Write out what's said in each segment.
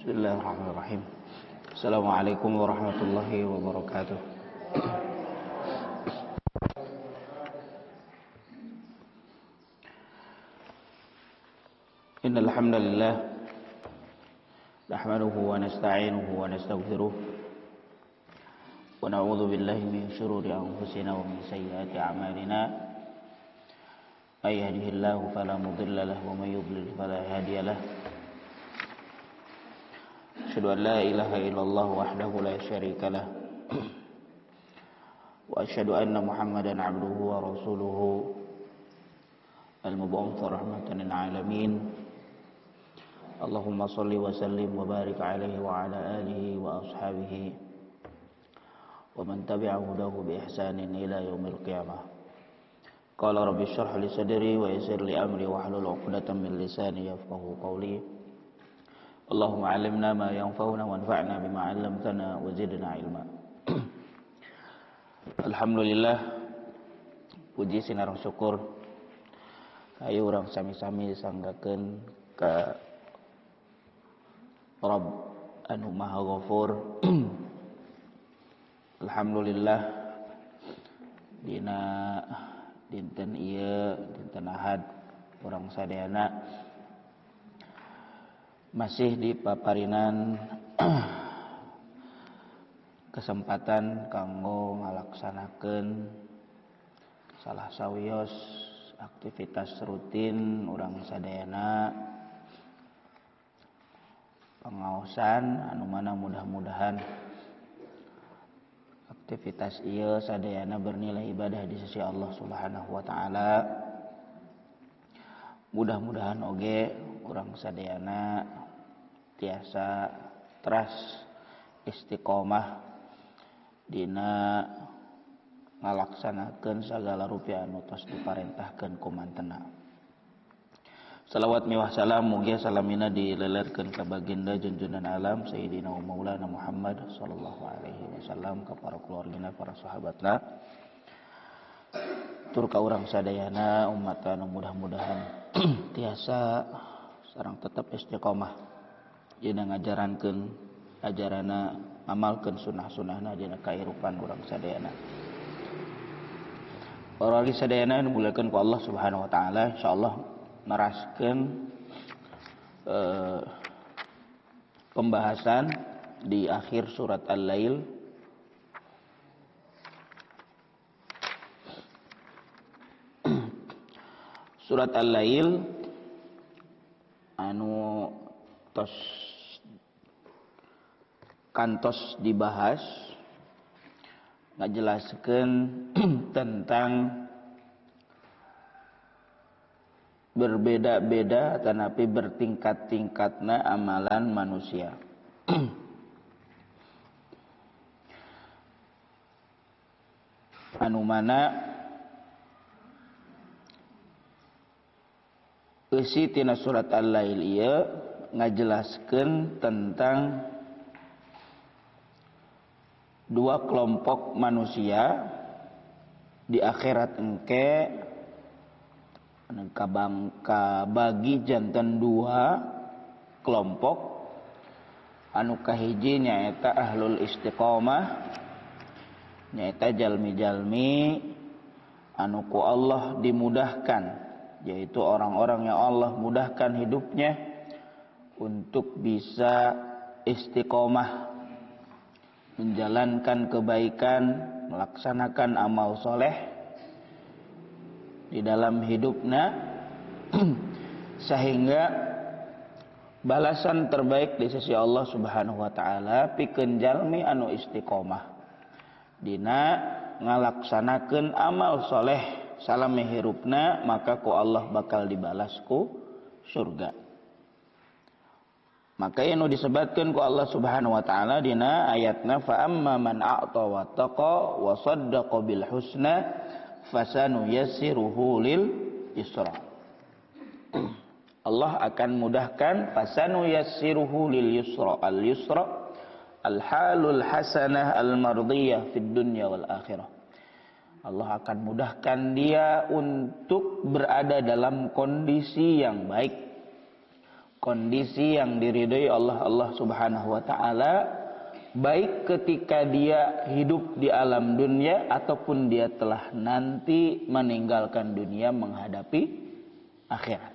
Bismillahirrahmanirrahim. Assalamualaikum warahmatullahi wabarakatuh. Innal hamdalillah nahmaduhu wa nasta'inuhu wa nastaghfiruh wa na'udzu billahi min shururi anfusina wa min sayyiati a'malina. May yahdihillahu fala mudilla lahu wa may yudlil fala hadiya lahu. Asyhadu an la ilaha illallah wahdahu la syarika lah wa asyhadu anna Muhammadan 'abduhu wa rasuluhu al-mub'uts rahmatan lil alamin. Allahumma shalli wa sallim wa barik alaihi wa ala alihi wa ashabihi wa man tabi'a hudahu bi ihsanin ila yaumil qiyamah. Qala rabbi shrah li sadri wa yassir li amri wa hlul 'uqdatam min lisani yafqahu qawli. Allahumma 'allimna ma yanfa'una wanfa'na bima 'allamtana wa zidna 'ilma. Alhamdulillah, puji sinareng syukur ayo urang sami-sami sanggakeun ka Rabb anu Maha Ghafur. Alhamdulillah dina dinten ieu dinten Ahad urang sadayana masih dipaparinan kesempatan kanggo ngalaksanakeun salah sawios aktivitas rutin urang sadayana pangaosan anu mana mudah-mudahan aktivitas ieu sadayana bernilai ibadah di sisi Allah Subhanahu wa taala. Mudah-mudahan oge urang sadayana tiasa teras istiqomah dina ngalaksanakeun sagala rupiah anu tos diparentahkeun ku mantena. Salawat miwah salam mugia salamina dileleurkeun ka baginda junjungan alam Sayyidina wa Maulana Muhammad sallallahu alaihi wasallam, ka para keluargana, para sahabatna, tur ka urang sadayana umat anu mudah-mudahan tiasa sareng tetep istiqomah dina ngajarankeun ajarana, amalkeun sunah-sunahna dina kahirupan urang sadayana. Para wargi sadayana anu dimuliakeun ku Allah Subhanahu wa taala, insyaallah naraskeun pembahasan di akhir surat Al-Lail. Surat Al-Lail anu tos kantos dibahas ngajelaskeun tentang berbeda-beda tetapi bertingkat-tingkatna amalan manusia. Anu mana eusi tina surat Al-Lail ieu ngajelaskeun tentang dua kelompok manusia di akhirat engke kabagi janten dua kelompok. Anu kahiji nyaeta ahlul istiqomah, nyaeta jalmi-jalmi anu ku Allah dimudahkan, yaitu orang-orang yang Allah mudahkan hidupnya untuk bisa istiqomah menjalankan kebaikan, melaksanakan amal soleh di dalam hidupnya sehingga balasan terbaik di sisi Allah Subhanahu wa taala pikeun jalmi anu istiqomah dina ngalaksanakeun amal soleh salame hirupna, maka ku Allah bakal dibalas ku surga. Maka anu disebutkeun ku Allah Subhanahu wa taala dina ayatna fa amma man a'ta wa taqa wa saddaqa bil husna fasanuyassiruhu lil yusra. Allah akan mudahkan fasanuyassiruhu lil yusra. Al yusra al halul hasanah al mardiyah fid dunya wal akhirah. Allah akan mudahkan dia untuk berada dalam kondisi yang baik, kondisi yang diridhoi Allah Subhanahu wa taala, baik ketika dia hidup di alam dunia ataupun dia telah nanti meninggalkan dunia menghadapi akhirat.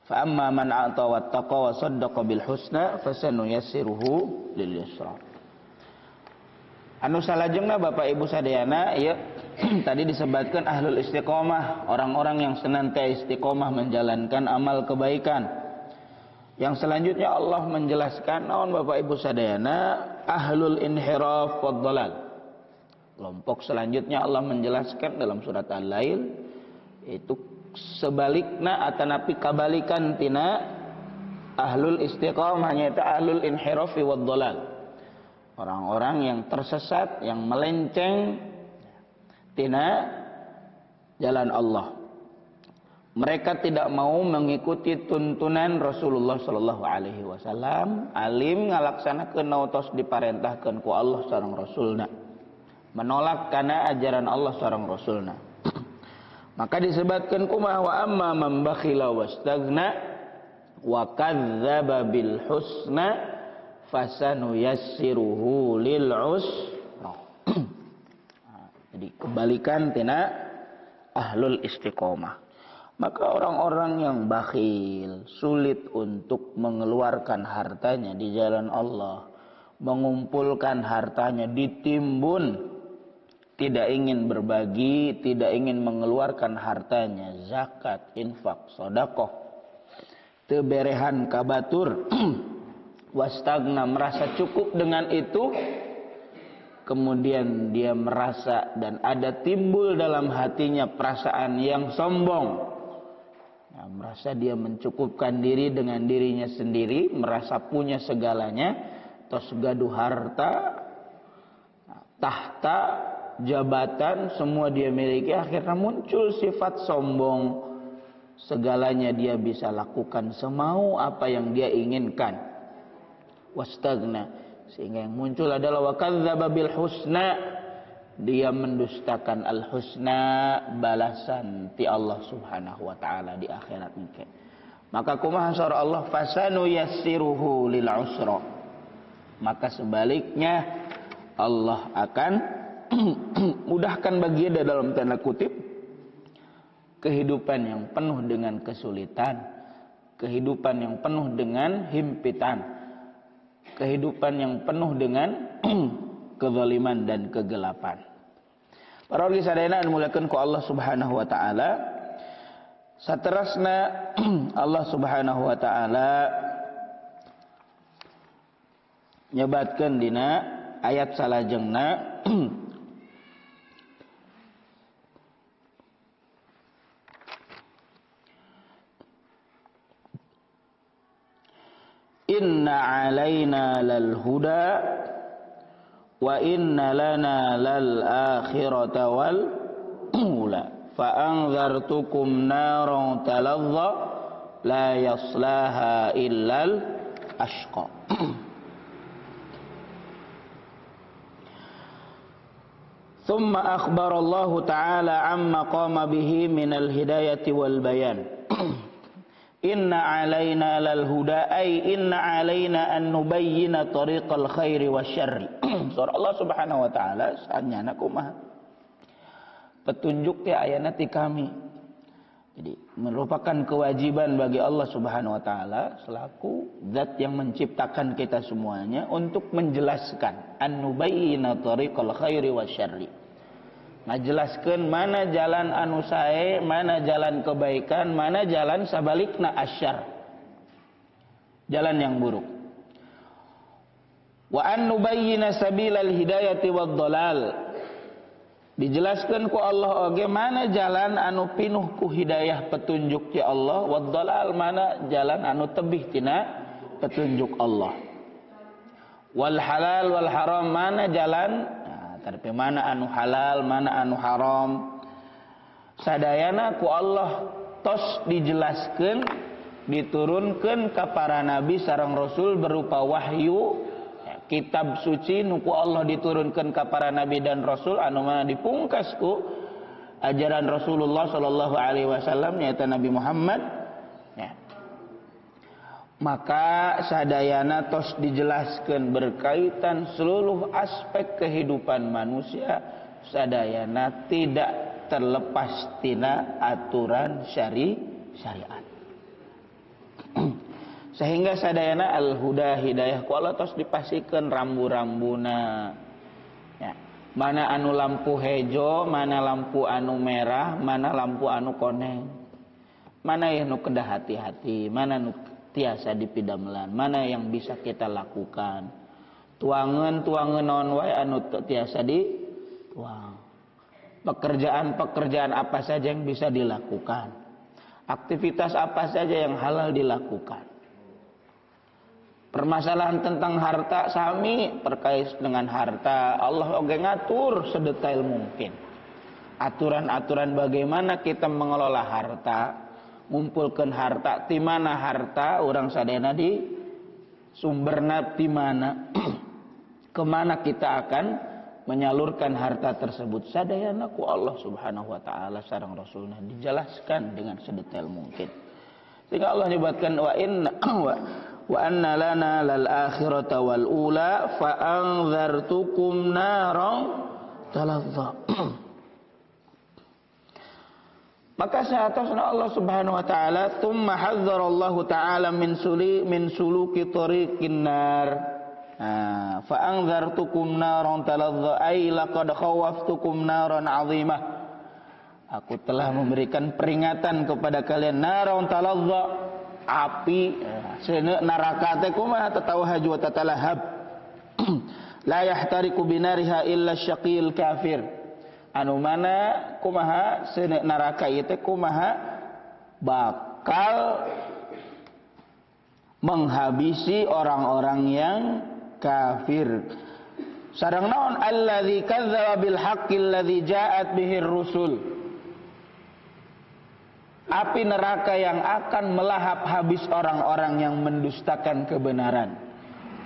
Fa amma man a'ta wattaqa wa saddaqa bil husna fasanuyassiruhu lil yusra. Anu salajengna Bapak Ibu sadayana, ya tadi disebutkan ahlul istiqomah, orang-orang yang senantiasa istiqomah menjalankan amal kebaikan. Yang selanjutnya Allah menjelaskan naon Bapak Ibu sadayana, ahlul inhiraf wad dhalal. Kelompok selanjutnya Allah menjelaskan dalam surat Al-Lail, itu sebalikna atanapi kabalikan tina ahlul istiqomah, yaitu ahlul inhiraf wad dhalal. Orang-orang yang tersesat, yang melenceng tina jalan Allah. Mereka tidak mau mengikuti tuntunan Rasulullah sallallahu alaihi wasallam, alim ngalaksanakeun naotos diparentahkeun ku Allah sareng Rasulna. Menolak kana ajaran Allah sareng Rasulna. Maka disebutkan kumaha wa amma man bakhila wastagna wa kadzdzaba bil husna fasanuyassiruhu lil usra. Jadi kebalikan tina ahlul istiqomah. Maka orang-orang yang bakhil, sulit untuk mengeluarkan hartanya di jalan Allah, mengumpulkan hartanya, ditimbun, tidak ingin berbagi, tidak ingin mengeluarkan hartanya, zakat, infak, sedekah, teu berehan kabatur, wastagna merasa cukup dengan itu, kemudian dia merasa dan ada timbul dalam hatinya perasaan yang sombong. Nah, merasa dia mencukupkan diri dengan dirinya sendiri, merasa punya segalanya, tos gaduh harta, tahta, jabatan, semua dia miliki, akhirnya muncul sifat sombong. Segalanya dia bisa lakukan semau apa yang dia inginkan. Wastagna, sehingga yang muncul adalah wa kadzdzaba bil husna, dia mendustakan al husna, balasan ti Allah Subhanahu wa taala di akhirat engke. Maka kumaha sura Allah, fasanu yassiruhu lil usra, maka sebaliknya Allah akan mudahkan bagi dia dalam tanda kutip kehidupan yang penuh dengan kesulitan, kehidupan yang penuh dengan himpitan, kehidupan yang penuh dengan kezaliman dan kegelapan. Para wargi sadayana anu muliakeun ku Allah Subhanahu wa taala, saterasna Allah Subhanahu wa taala nyebatkeun dina ayat salajengna inna alaina lal huda wa inna lana lal akhirata wal ula fa anzartukum naran talazza la yaslaha illal ashqa. Thumma akhbar Allah Ta'ala amma qama bihi minal hidayati wal bayan. Inna alaina lal huda, ay inna alaina an nubayyina tariqal khairi wasyarri. Surah Allah Subhanahu wa taala sanyana kumaha petunjuk ti ayana ti kami. Jadi merupakan kewajiban bagi Allah Subhanahu wa taala selaku zat yang menciptakan kita semuanya untuk menjelaskan an nubayyina tariqal khairi wasyarri. Ngajelaskeun mana jalan anu sae, mana jalan kebaikan, mana jalan sabalikna asyar, jalan yang buruk. Wa an nubayyina sabilal hidayati wad dhalal, dijelaskeun ku Allah oge mana jalan anu pinuh ku hidayah petunjuk ti Allah, wad dhalal mana jalan anu tebih tina petunjuk Allah. Wal halal wal haram mana jalan, tapi mana anu halal, mana anu haram. Sadayana ku Allah tos dijelaskeun, diturunkeun ka para nabi sareng rasul berupa wahyu, kitab suci nu ku Allah diturunkeun ka para nabi dan rasul anu mana dipungkas ku ajaran Rasulullah sallallahu alaihi wasallam nyaeta Nabi Muhammad. Ya. maka sadayana tos dijelaskan berkaitan seluruh aspek kehidupan manusia, sadayana tidak terlepas tina aturan syariat. Sehingga sadayana al-huda hidayah ku Allah tos dipasikeun rambu-rambuna. Ya. Mana anu lampu hejo, mana lampu anu merah, mana lampu anu koneng. Mana yang nu kedah hati-hati, mana nu tiasa dipidamelan, mana yang bisa kita lakukan. Tuangan naon wae anu tiasa dituang. Pekerjaan apa saja yang bisa dilakukan. Aktivitas apa saja yang halal dilakukan. Permasalahan tentang harta sami terkait dengan harta, Allah oge ngatur sedetail mungkin. Aturan-aturan bagaimana kita mengelola harta, ngumpulkan harta, di mana harta orang sadayana di sumberna di mana kemana kita akan menyalurkan harta tersebut, sadayana ku Allah Subhanahu wa taala sareng Rasulna dijelaskan dengan sedetail mungkin. Sehingga Allah nyebutkan wa anna lana lal akhirata wal ula fa anzartukum naran talazza. Maka saatosna Allah Subhanahu wa taala tsumma hadzara Allah taala min suluki tariqin nar. Fa anzartukum naran talazza ay laqad khawaftukum naran 'azimah. Aku telah memberikan peringatan kepada kalian naran talazza, api seuneu neraka teh kumaha tatawahaj wa tatalahab. La yahtariqu binariha illa syaqil kafir. Anu mana kumaha seuneu neraka ieu teh kumaha bakal menghabisi orang-orang yang kafir. Sareng naon allazi kadzdzaba bil haqqi allazi ja'at bihi rusul. Api neraka yang akan melahap habis orang-orang yang mendustakan kebenaran.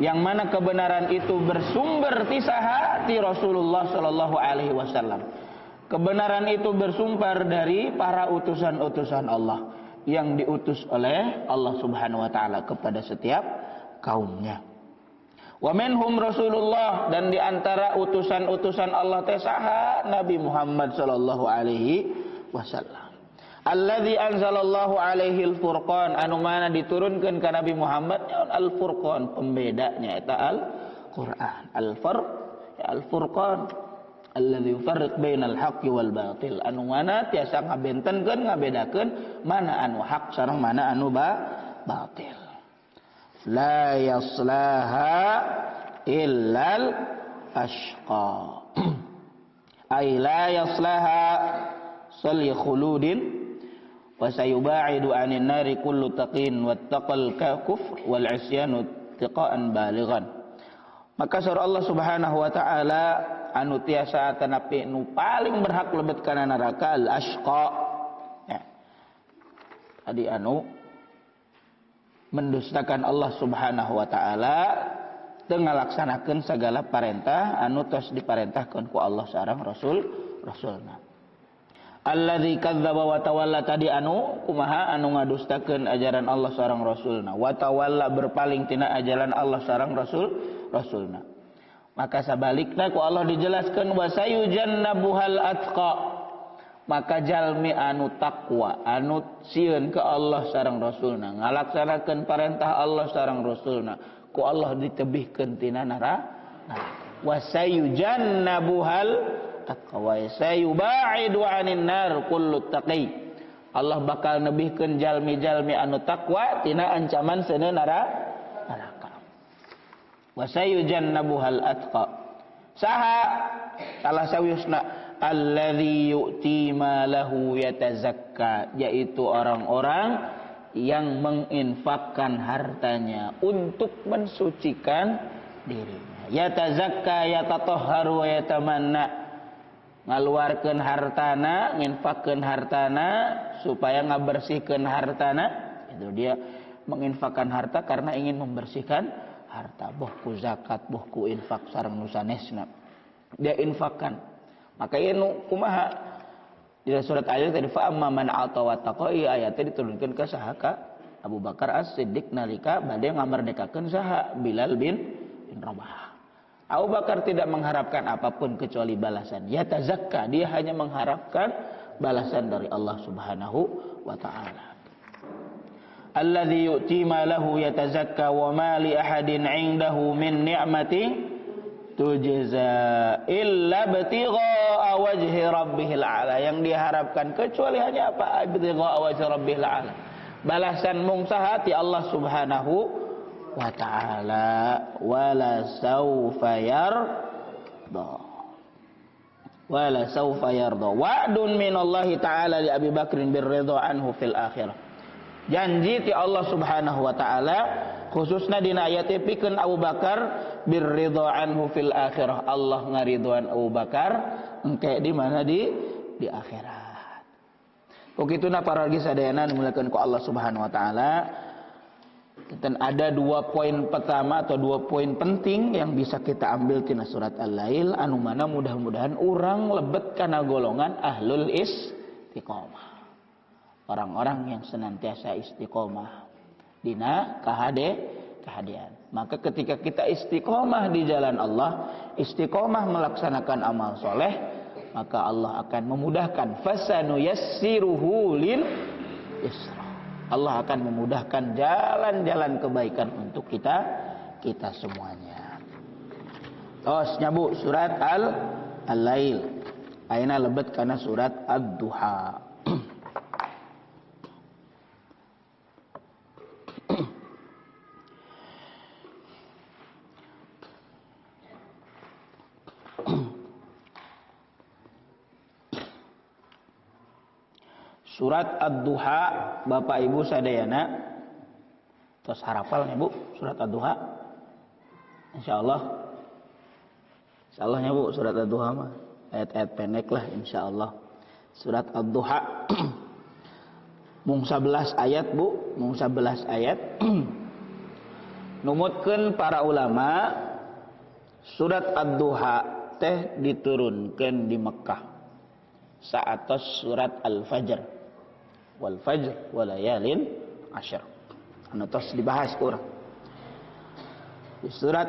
Yang mana kebenaran itu bersumber tisaha ti Rasulullah sallallahu alaihi wasallam. Kebenaran itu bersumber dari para utusan-utusan Allah yang diutus oleh Allah Subhanahu wa taala kepada setiap kaumnya. Wa minhum Rasulullah, dan di antara utusan-utusan Allah teh saha Nabi Muhammad sallallahu alaihi wasallam. Alladzi anzalallahu alaihi al-furqan, anu mana diturunkeun ka Nabi Muhammad al-furqan, pembedanya eta al-Qur'an. Al-furqan alladzi yufarriq bainal haqqi wal batil, anu mana tiasa ngabentenkeun ngabedakeun mana anu hak sareng mana anu batil. La yaslaha illal ashqa. Ay la yaslaha salli khuludin wa sayubaidu 'anil nari kullu taqin wattaqal kufr wal 'isyanu tiqaan balighan. Maka surah Allah Subhanahu wa taala anu tiasa tanapi nu paling berhak lebet kana neraka al ashqa. Ya. Tadi anu mendustakan Allah Subhanahu wa taala teu ngalaksanakeun sagala parentah anu tos diparentahkeun ku Allah sareng rasulna. Alladzi kadzdzaba wa tawalla, tadi anu kumaha anu ngadustakeun ajaran Allah sareng rasulna, wa tawalla berpaling tina ajaran Allah sareng rasulna. Maka sabalikna ku Allah dijelaskeun wa sayujannabuhal atqa, maka jalmi anu takwa anu sieun ka Allah sareng rasulna ngalaksanakeun parentah Allah sareng rasulna ku Allah ditebihkeun tina neraka. Wa sayujannabuhal wa sayubaidu 'anil nar kullu taqi, Allah bakal nebihkeun jalmi-jalmi anu takwa tina ancaman seuneu neraka. Wa sayujannabuhal atqa, saha salah sawiusna alladzi yu'ti malahu yatazakka, yaitu orang-orang yang menginfakkan hartanya untuk mensucikan dirinya. Yatazakka yatatahharu wa yatamanna, ngaluarkeun hartana, nginfakkeun hartana supaya ngabersihkeun hartana. Itu dia menginfakkan harta karena ingin membersihkan harta. Boh ku zakat, boh ku infak sareng nu sanesna. Dia infakkan. Maka ieu nu kumaha? Di surat Al tadi fa amman ata wa taqa, ayatnya diturunkeun ka saha? Ka Abu Bakar As-Siddiq nalika bade ngamerdekakeun saha Bilal bin Rabah. Abu Bakar tidak mengharapkan apapun kecuali balasan. Yatazakka, dia hanya mengharapkan balasan dari Allah Subhanahu wa taala. Alladzi yu'ti ma lahu yatazakka wa ma li ahadin 'indahu min ni'matin tujza illa ibtigha'a wajhi rabbihil a'la. Yang diharapkan kecuali hanya apa? Ibtigha'a wajhi rabbihil a'la. Balasan mung saha ti Allah Subhanahu wa ta'ala. Wala saufa yarda. Wala saufa yarda. Wa'dun minallahi ta'ala li Abi Bakrin birridha anhu fil akhirah. Janji ti Allah Subhanahu wa ta'ala khususna dina ayat pikeun Abu Bakar birridha anhu fil akhirah. Allah ngaridhoan Abu Bakar engke di mana di akhirat. Kukituna para wargi sadayana dimulakeun ku Allah Subhanahu wa taala. Dan ada 2 poin pertama atau 2 poin penting yang bisa kita ambil tina surat Al-Lail anu mana mudah-mudahan urang lebet kana golongan ahlul istiqomah. Orang-orang yang senantiasa istiqomah dina kahadian. Maka ketika kita istiqomah di jalan Allah, istiqomah melaksanakan amal soleh, maka Allah akan memudahkan. Fasanu yassiruhu lil isra. Allah akan memudahkan jalan-jalan kebaikan untuk kita semuanya. Tos nyabu surat Al-Lail. Ayeuna lebet kana surat Ad-Duha. Surat Ad-Duha, Bapak Ibu sadayana, terus harapalnya Bu, surat Ad-Duha. Insyaallah Bu, surat Ad-Duha mah ayat-ayat pendek lah insyaallah. Surat Ad-Duha mung 11 ayat Bu, mung 11 ayat. Numutkeun para ulama surat Ad-Duha teh diturunkeun di Mekah saatos surat Al-Fajr. Wal fajr walayalin asyr. Anu tos dibahas ku urang. Di surat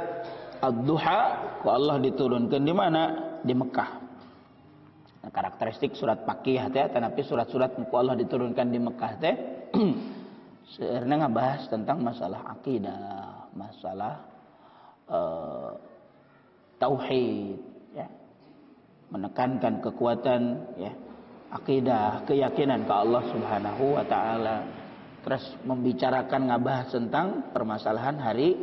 Ad-Duha ku Allah diturunkeun di mana? Di Mekah. Nah, karakteristik surat Makkiyah teh tanapi surat-surat ku Allah diturunkan di Mekah teh seueurna ngabahas tentang masalah akidah, masalah tauhid ya. Menekankan kekuatan ya akidah, keyakinan ke Allah Subhanahu wa taala. Terus membicarakan ngabahas tentang permasalahan hari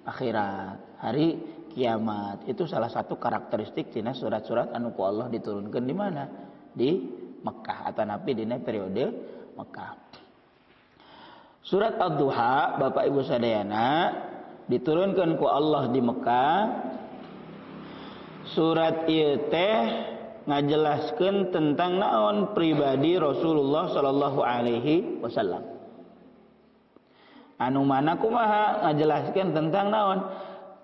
akhirat, hari kiamat. Itu salah satu karakteristik tina surat-surat anu ku Allah diturunkeun di mana? Di Mekah atanapi dina periode Mekah. Surat Ad-Duha, Bapak Ibu sadayana, diturunkeun ku Allah di Mekah. Surat ieu teh ngajelaskeun tentang naon pribadi Rasulullah sallallahu alaihi wasallam. Anu mana kumaha ngajelaskeun tentang naon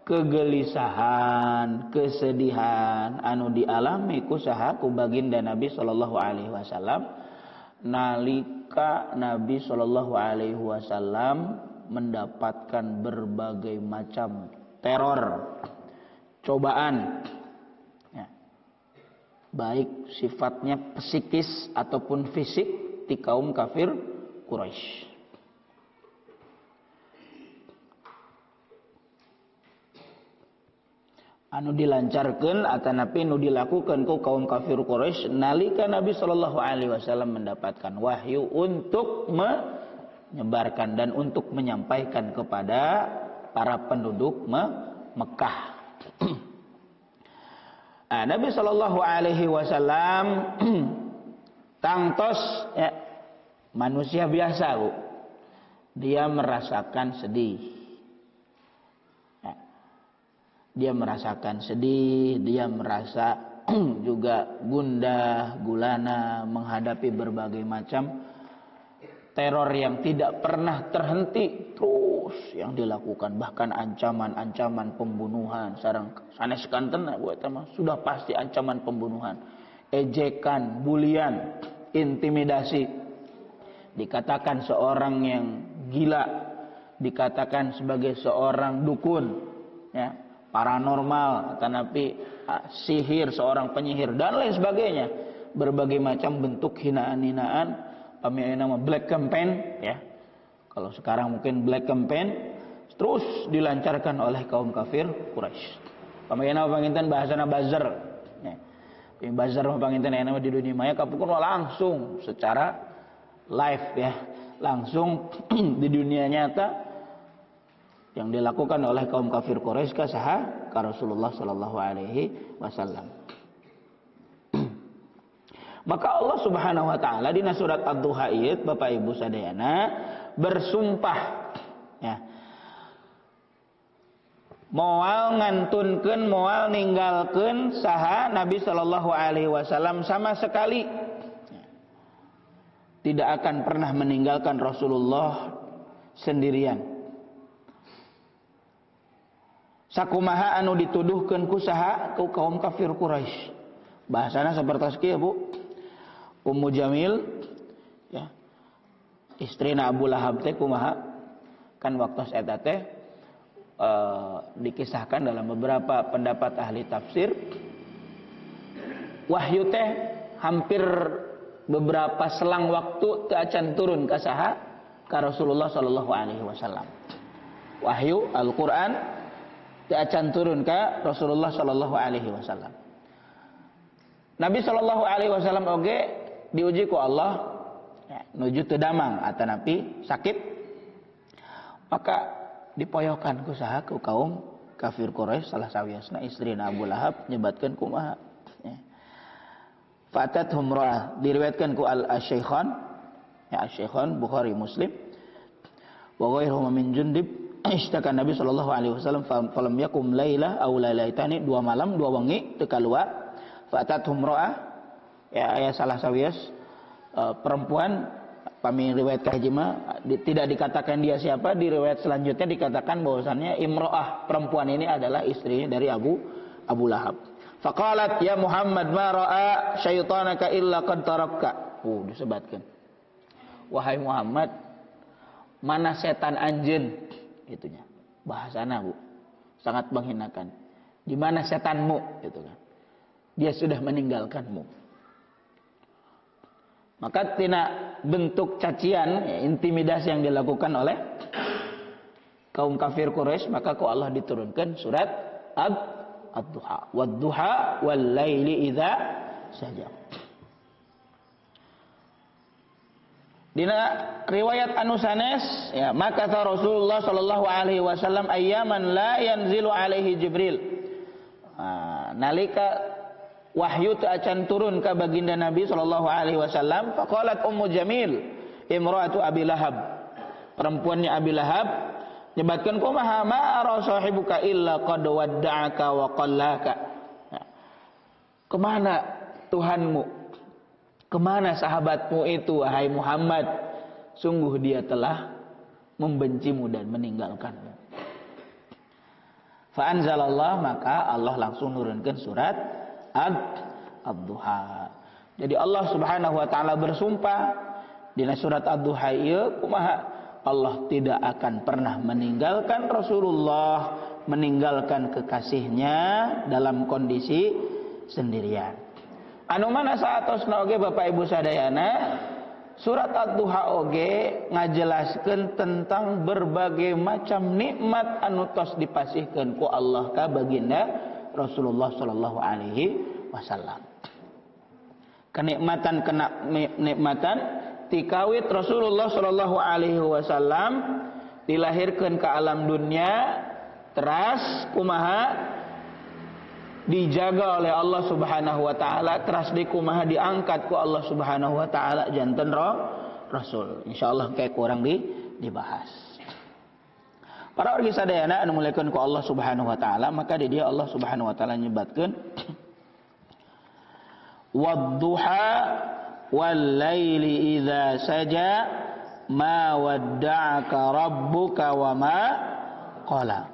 kegelisahan, kesedihan anu dialami ku saha ku baginda Nabi sallallahu alaihi wasallam nalika Nabi sallallahu alaihi wasallam mendapatkan berbagai macam teror, cobaan baik sifatnya psikis ataupun fisik di kaum kafir Quraisy. Anu dilancarkeun atanapi nu dilakukan ku kaum kafir Quraisy nalika Nabi sallallahu alaihi wasallam mendapatkan wahyu untuk menyebarkan dan untuk menyampaikan kepada para penduduk Mekah. Nah, Nabi sallallahu alaihi wasallam tangtos ya, manusia biasa Bu. Dia merasakan sedih. Ya. Dia merasakan sedih, dia merasa juga gundah, gulana menghadapi berbagai macam teror yang tidak pernah terhenti terus yang dilakukan, bahkan ancaman-ancaman pembunuhan sareng saneskanten sudah pasti ancaman pembunuhan, ejekan, bulian, intimidasi. Dikatakan seorang yang gila, dikatakan sebagai seorang dukun, ya, paranormal, tanapi sihir, seorang penyihir dan lain sebagainya. Berbagai macam bentuk hinaan-hinaan, nama black campaign, ya. Kalau sekarang mungkin black campaign terus dilancarkan oleh kaum kafir Quraisy. Pamana panginten bahasana buzzer. Ya. Buzzer panginten nama di dunia maya kapukun langsung secara live, ya. Langsung di dunia nyata yang dilakukan oleh kaum kafir Quraisy ka saha ka Rasulullah sallallahu alaihi wasallam. Maka Allah Subhanahu wa taala di surat Ad-Duha ieu Bapak Ibu sadayana bersumpah, ya. Moal ngantunkeun, moal ninggalkeun saha Nabi sallallahu alaihi wasallam sama sekali tidak akan pernah meninggalkan Rasulullah sendirian. Sakumaha anu dituduhkeun ku saha ku kaum kafir Quraisy. Bahasana sapertos kieu, Bu. Ummu Jamil, ya, istrina Abu Lahab teh kumaha? Kan waktu eta teh dikisahkan dalam beberapa pendapat ahli tafsir, wahyu teh hampir beberapa selang waktu teu acan turun ka saha? Ka Rasulullah sallallahu alaihi wasallam. Wahyu Al-Qur'an teu acan turun ka Rasulullah sallallahu alaihi wasallam. Nabi sallallahu alaihi wasallam oge diuji ku Allah, ya, nuju teu damang atanapi sakit, maka dipoyokan ku saha ku kaum kafir Quraisy salah sawiasna istrina Abu Lahab nyebatkeun kumaha, ya. Fatat humra'ah diriwayatkan ku al-Syaikhan, ya, Syaikhan Bukhari Muslim wa ghairuhuma min Jundib istaka Nabi sallallahu alaihi wasallam falam yakum lailah aw lailaitani, 2 malam 2 wengi teu kaluar. Fatat humra'ah, ya, aya salah sawias perempuan, pami riwayat kahiji mah tidak dikatakan dia siapa, di riwayat selanjutnya dikatakan bahwasannya imro'ah, perempuan ini adalah istrinya dari Abu Lahab. Faqalat ya Muhammad ma ra'a syaitanaka illa qad tarakka. Disebutkan, wahai Muhammad, mana setan anjeun, gitunya. Bahasana, Bu, sangat menghinakan. Di mana setanmu, gitu kan. Dia sudah meninggalkanmu. Maka tina bentuk cacian, ya, intimidasi yang dilakukan oleh kaum kafir Quraisy, maka ku Allah diturunkan surat Ad-Duha. Wad-duha wal laili idza saja. Dina riwayat anu sanes, ya, maka Rasulullah sallallahu alaihi wasallam ayyaman la yanzilu alaihi Jibril. Nalika wahyu teu acan turun ka baginda Nabi sallallahu alaihi wasallam, faqalat Ummu Jamil imra'atu Abi Lahab, perempuannya Abi Lahab nyebatkeun kumaha ma ara sahibuka illa qad wadda'aka wa qallaka. Kemana Tuhanmu? Kemana sahabatmu itu wahai Muhammad? Sungguh dia telah membencimu dan meninggalkanmu. Fa anzalallah, maka Allah langsung nurunkan surat Ad-Duha. Jadi Allah Subhanahu wa taala bersumpah di surat Ad-Duha ieu kumaha? Allah tidak akan pernah meninggalkan Rasulullah, meninggalkan kekasihnya dalam kondisi sendirian. Anu mana saatosna oge Bapak Ibu sadayana, surat Ad-Duha oge ngajelaskeun tentang berbagai macam nikmat anu tos dipasihkeun ku Allah ka baginda Rasulullah sallallahu alaihi wasallam. Kenikmatan tikawit Rasulullah sallallahu alaihi wasallam dilahirkeun ke alam dunia, teras kumaha dijaga oleh Allah Subhanahu wa taala, teras kumaha diangkat ku Allah Subhanahu wa taala janten Rasul. Insyaallah kayak kurang dibahas. Para wargi sadayana anu muliakeun ku Allah Subhanahu wa taala, maka di dia Allah Subhanahu wa taala nyebatkeun wad-duha wal laili idza saja ma wadda'aka rabbuka wa ma qala.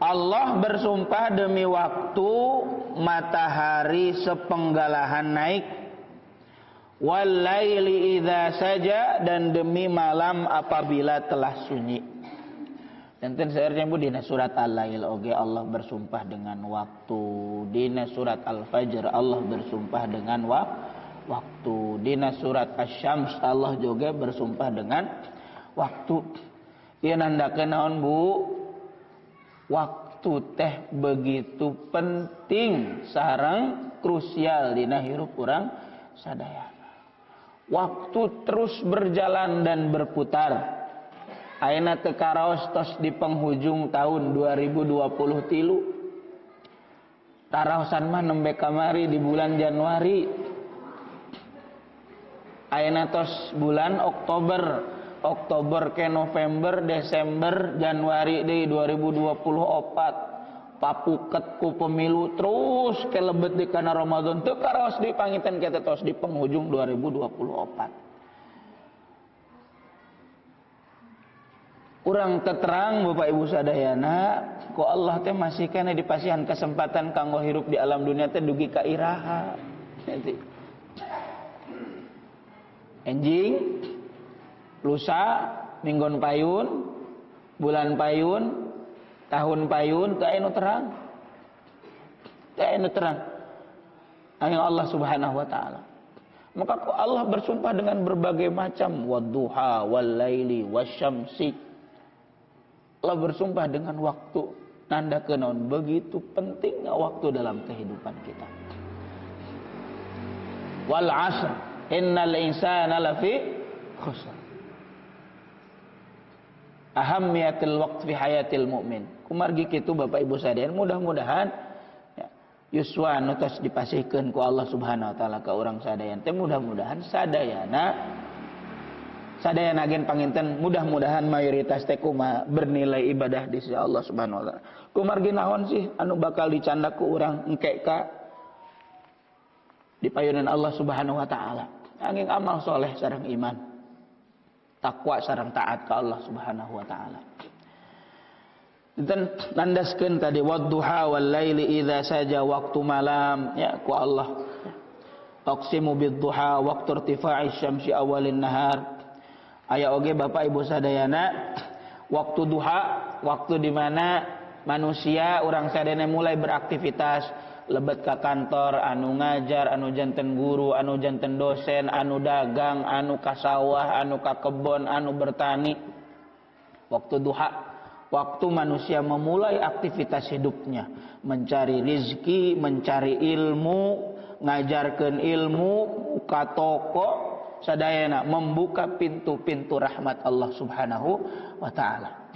Allah bersumpah demi waktu matahari sepenggalahan naik, wal laili idza saja, dan demi malam apabila telah sunyi. Enten saeureurnya Bu dina surat Al-Lail oge Allah bersumpah dengan waktu, dina surat Al-Fajr Allah bersumpah dengan waktu, dina surat Asy-Syams Allah juga bersumpah dengan waktu. Ieu nandakeun naon Bu? Waktu teh begitu penting sareng krusial dina hirup urang sadayana. Waktu terus berjalan dan berputar. Ayeuna teu karaos tos di penghujung tahun 2023. Taraosan mah nembe kamari di bulan Januari. Ayeuna tos bulan Oktober ke November, Desember, Januari deui 2024. Papuket ku pemilu terus kelebet di kana Ramadan teu karaos dipanginten kita tos di penghujung 2024. Urang teterang Bapak Ibu sadayana, ku Allah teh masih kene dipasihan kesempatan kanggo hirup di alam dunia teh dugi ka iraha. Enjing, lusa, minggon payun, bulan payun, tahun payun, teu aya nu terang. Teu aya nu terang. Aya Allah Subhanahu wa taala. Maka Allah bersumpah dengan berbagai macam, wadduha wal laili wasyamsi. Allah bersumpah dengan waktu, nanda kenaun begitu pentingnya waktu dalam kehidupan kita. Wal asr innal insana lafi khusr. Ahammiyatul waqt fi hayatil mu'min. Kumargi kitu Bapak Ibu sadayana, mudah-mudahan ya, yuswa anu tos dipasihkeun ku Allah Subhanahu wa taala ka urang sadayana teh, mudah-mudahan sadayana gen panginten, mudah-mudahan mayoritas teh kumaha bernilai ibadah di sisi Allah Subhanahu wa taala. Kumargi naon sih anu bakal dicanda ku urang engke ka dipayunan Allah Subhanahu wa taala? Angin amal soleh sareng iman, takwa sareng taat ka Allah Subhanahu wa taala. Dan nandaskeun tadi wadduha wal laili idza saja, waktu malam ya ku Allah. Aqsimu bidduha waqtu irtifa'i syamsi awalin nahar. Aya oge Bapak Ibu sadayana waktu duha, waktu di mana manusia urang sadayana mulai beraktivitas, lebet ka kantor, anu ngajar, anu janten guru, anu janten dosen, anu dagang, anu ka sawah, anu ka kebon, anu bertani. Waktu duha, waktu manusia memulai aktivitas hidupnya, mencari rizki, mencari ilmu, ngajarkeun ilmu, buka toko, sadayana membuka pintu-pintu rahmat Allah Subhanahu wa taala.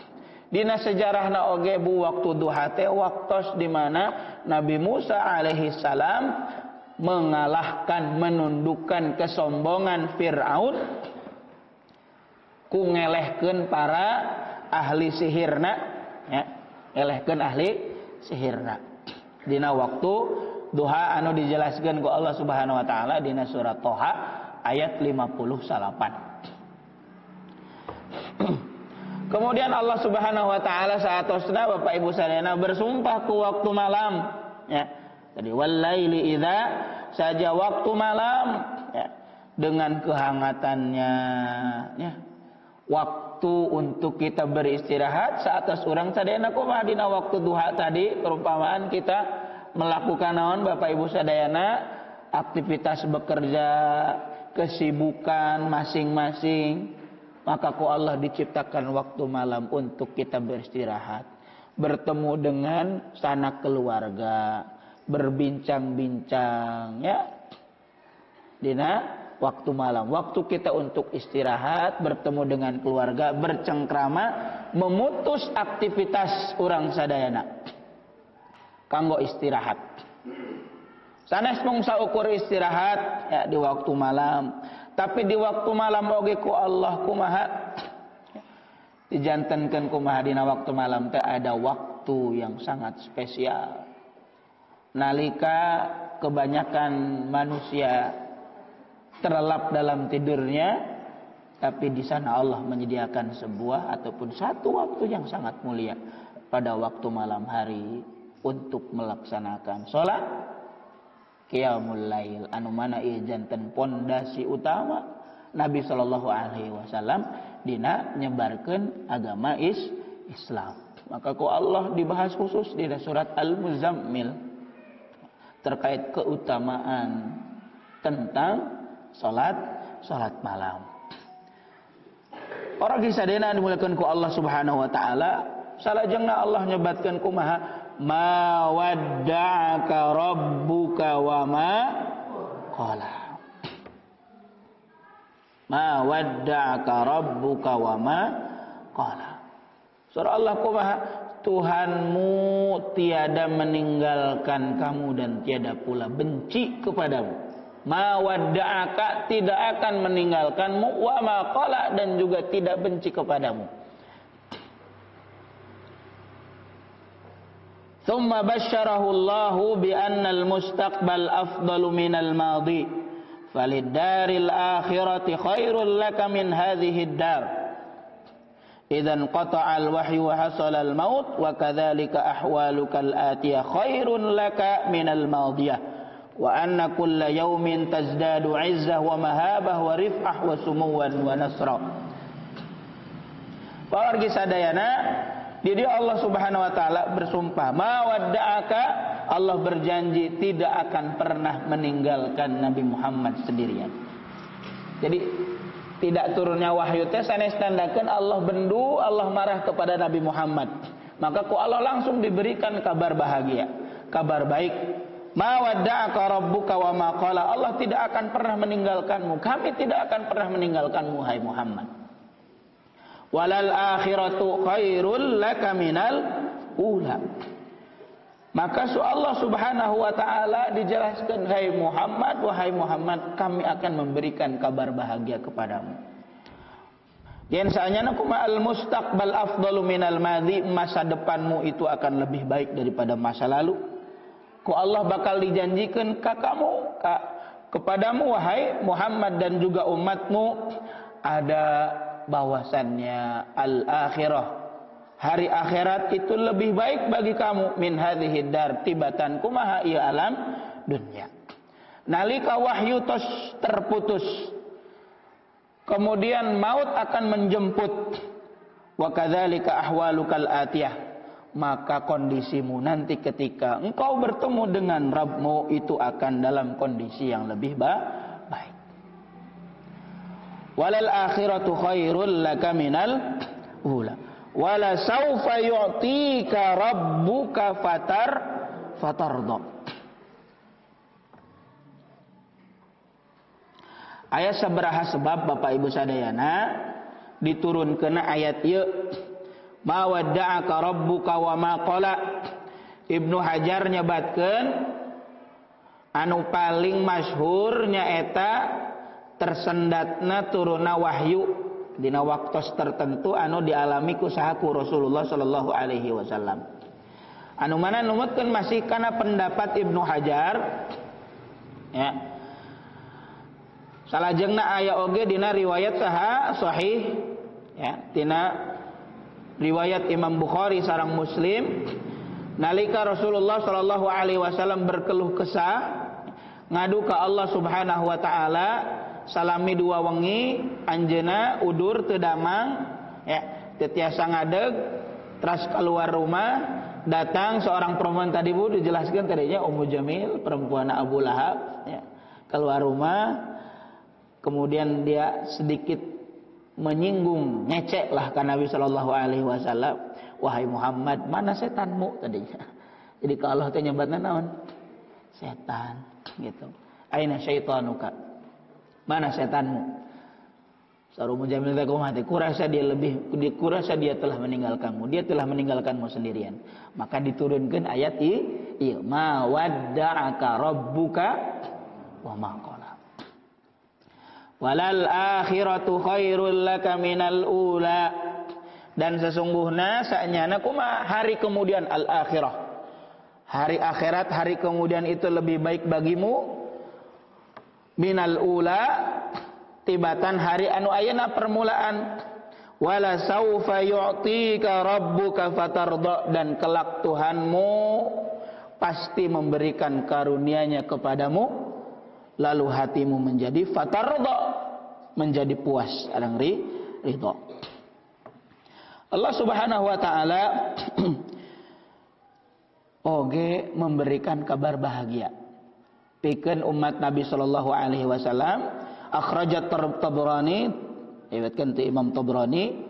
Dina sejarahna oge Bu, waktu duha teh waktos di mana Nabi Musa alaihi salam mengalahkan, menundukkan kesombongan Firaun ku ngelehkeun para ahli sihirna ya, ngelehkeun ahli sihirna. Dina waktu duha anu dijelaskeun ku Allah Subhanahu wa taala dina surat Toha ayat 58. Kemudian Allah Subhanahu wa taala saatosna Bapak Ibu sadayana bersumpah ku waktu malam ya. Tadi wal laili idza saja, waktu malam ya, dengan kehangatannya ya. Waktu untuk kita beristirahat saatos urang sadayana kumaha dina waktu duha tadi, perumpamaan kita melakukan naon Bapak Ibu sadayana, aktivitas bekerja, kesibukan masing-masing, maka ku Allah diciptakan waktu malam untuk kita beristirahat, bertemu dengan sanak keluarga, berbincang-bincang ya. Dina waktu malam, waktu kita untuk istirahat, bertemu dengan keluarga, bercengkrama, memutus aktivitas urang sadayana kanggo istirahat. Sanes mung saukur istirahat ya di waktu malam, tapi di waktu malam oge ku Allah kumaha dijantenkeun kumaha dina waktu malam teh ada waktu yang sangat spesial. Nalika kebanyakan manusia terlelap dalam tidurnya, tapi di sana Allah menyediakan sebuah ataupun satu waktu yang sangat mulia. pada waktu malam hari untuk melaksanakan sholat qiyamul lail, anu mana ieu janten pondasi utama Nabi sallallahu alaihi wasallam dina nyebarkeun agama Islam. Maka ku Allah dibahas khusus di surat Al-Muzammil terkait keutamaan tentang salat malam. Para kisadena dimulakeun ku Allah Subhanahu wa taala, salajengna Allah nyebatkeun kumaha ma wadda'aka rabbuka wa ma qala. Ma wadda'aka rabbuka wa ma qala. Surah Allah kumaha, Tuhanmu tiada meninggalkan kamu dan tiada pula benci kepadamu. Ma wadda'aka, tidak akan meninggalkanmu, wa ma qala, dan juga tidak benci kepadamu. Thumma basyarahu Allahu bi anna al-mustaqbal afdalu minal madi. Falid-daril akhirati khairul laka min hadhihi ad-dar. Idzan qata'a al-wahyu wa hasala al-maut wa kadzalika ahwaluka al-atiyah khairun laka minal madiyah. Wa anna kulla yawmin tazdadu 'izzah wa mahabah wa rif'ah wa sumuwan wa nasra. Pawargi sadayana di dia Allah Subhanahu wa taala bersumpah, ma wadda'aka, Allah berjanji tidak akan pernah meninggalkan Nabi Muhammad sendirian. Jadi tidak turunnya wahyu teh sanes tandakeun Allah bendu, Allah marah kepada Nabi Muhammad. Maka ku Allah langsung diberikan kabar bahagia, kabar baik. Ma wadda'aka rabbuka wa ma qala, Allah tidak akan pernah meninggalkanmu, kami tidak akan pernah meninggalkanmu hai Muhammad. Walal akhiratu khairul laka minal ula. Maka Allah Subhanahu wa taala dijelaskan, hai Muhammad, wahai Muhammad, kami akan memberikan kabar bahagia kepadamu. Yen saanyana kuma al mustaqbal afdalu minal madhi, masa depanmu itu akan lebih baik daripada masa lalu. Ku Allah bakal dijanjikan kepadamu wahai Muhammad dan juga umatmu, ada bahwasannya al-akhirah, hari akhirat itu lebih baik bagi kamu min hadhihi dar, tibatan kumaha ieu alam dunya. Nalika wahyu tos terputus, kemudian maut akan menjemput, wa kadzalika ahwalukal atiyah, maka kondisimu nanti ketika engkau bertemu dengan Rabbmu itu akan dalam kondisi yang lebih baik. Walal akhiratu khairul laka minal ula. Wala saufa yu'tika rabbuka fatarda. Aya sabaraha sebab Bapak Ibu sadayana diturunkeun ayat ieu. Ma wadda'aka rabbuka wa ma qala. Ibnu Hajar nyebatkeun anu paling masyhur nyaeta tersendatna turuna wahyu dina waktos tertentu anu dialami ku sahaku Rasulullah sallallahu alaihi wasallam. Anu mana numutkeun masih kana pendapat Ibnu Hajar ya. Salajengna aya oge dina riwayat saha sahih ya, dina riwayat Imam Bukhari sareng Muslim nalika Rasulullah sallallahu alaihi wasallam berkeluh kesah ngadu ka Allah Subhanahu wa taala salami dua wengi anjeuna udur teu damang ya, teu tiasa ngadeg, teras keluar rumah datang seorang perempuan tadi Bu dijelaskan tadinya Ummu Jamil perempuan Abu Lahab ya, keluar rumah kemudian dia sedikit menyinggung, ngecek lah ke Nabi sallallahu alaihi wasallam, wahai Muhammad, mana setanmu tadinya. Jadi kalau teh nyebatna naon? Setan gitu. Aina syaitanuka? Mana setanmu? Saru Mujamil teh kumaha teh? Kurasa dia telah meninggalkanmu. Dia telah meninggalkanmu sendirian. Maka diturunkan ayat ieu, ma wadda'aka rabbuka wa ma qala. Walal akhiratu khairul laka minal ula. Dan sesungguhnya saanyana kumaha hari kemudian al akhirah. Hari akhirat, hari kemudian itu lebih baik bagimu minal ula tibatan hari anu ayeuna permulaan. Wala saufa yu'tika rabbuka fatarda, dan kelak Tuhanmu pasti memberikan karunia-Nya kepadamu, lalu hatimu menjadi fatarda, menjadi puas, adang ridha. Allah Subhanahu wa taala oge memberikan kabar bahagia pikeun umat Nabi sallallahu alaihi wasallam. Akhrajat Tabrani, riwayatkan ti Imam Tabrani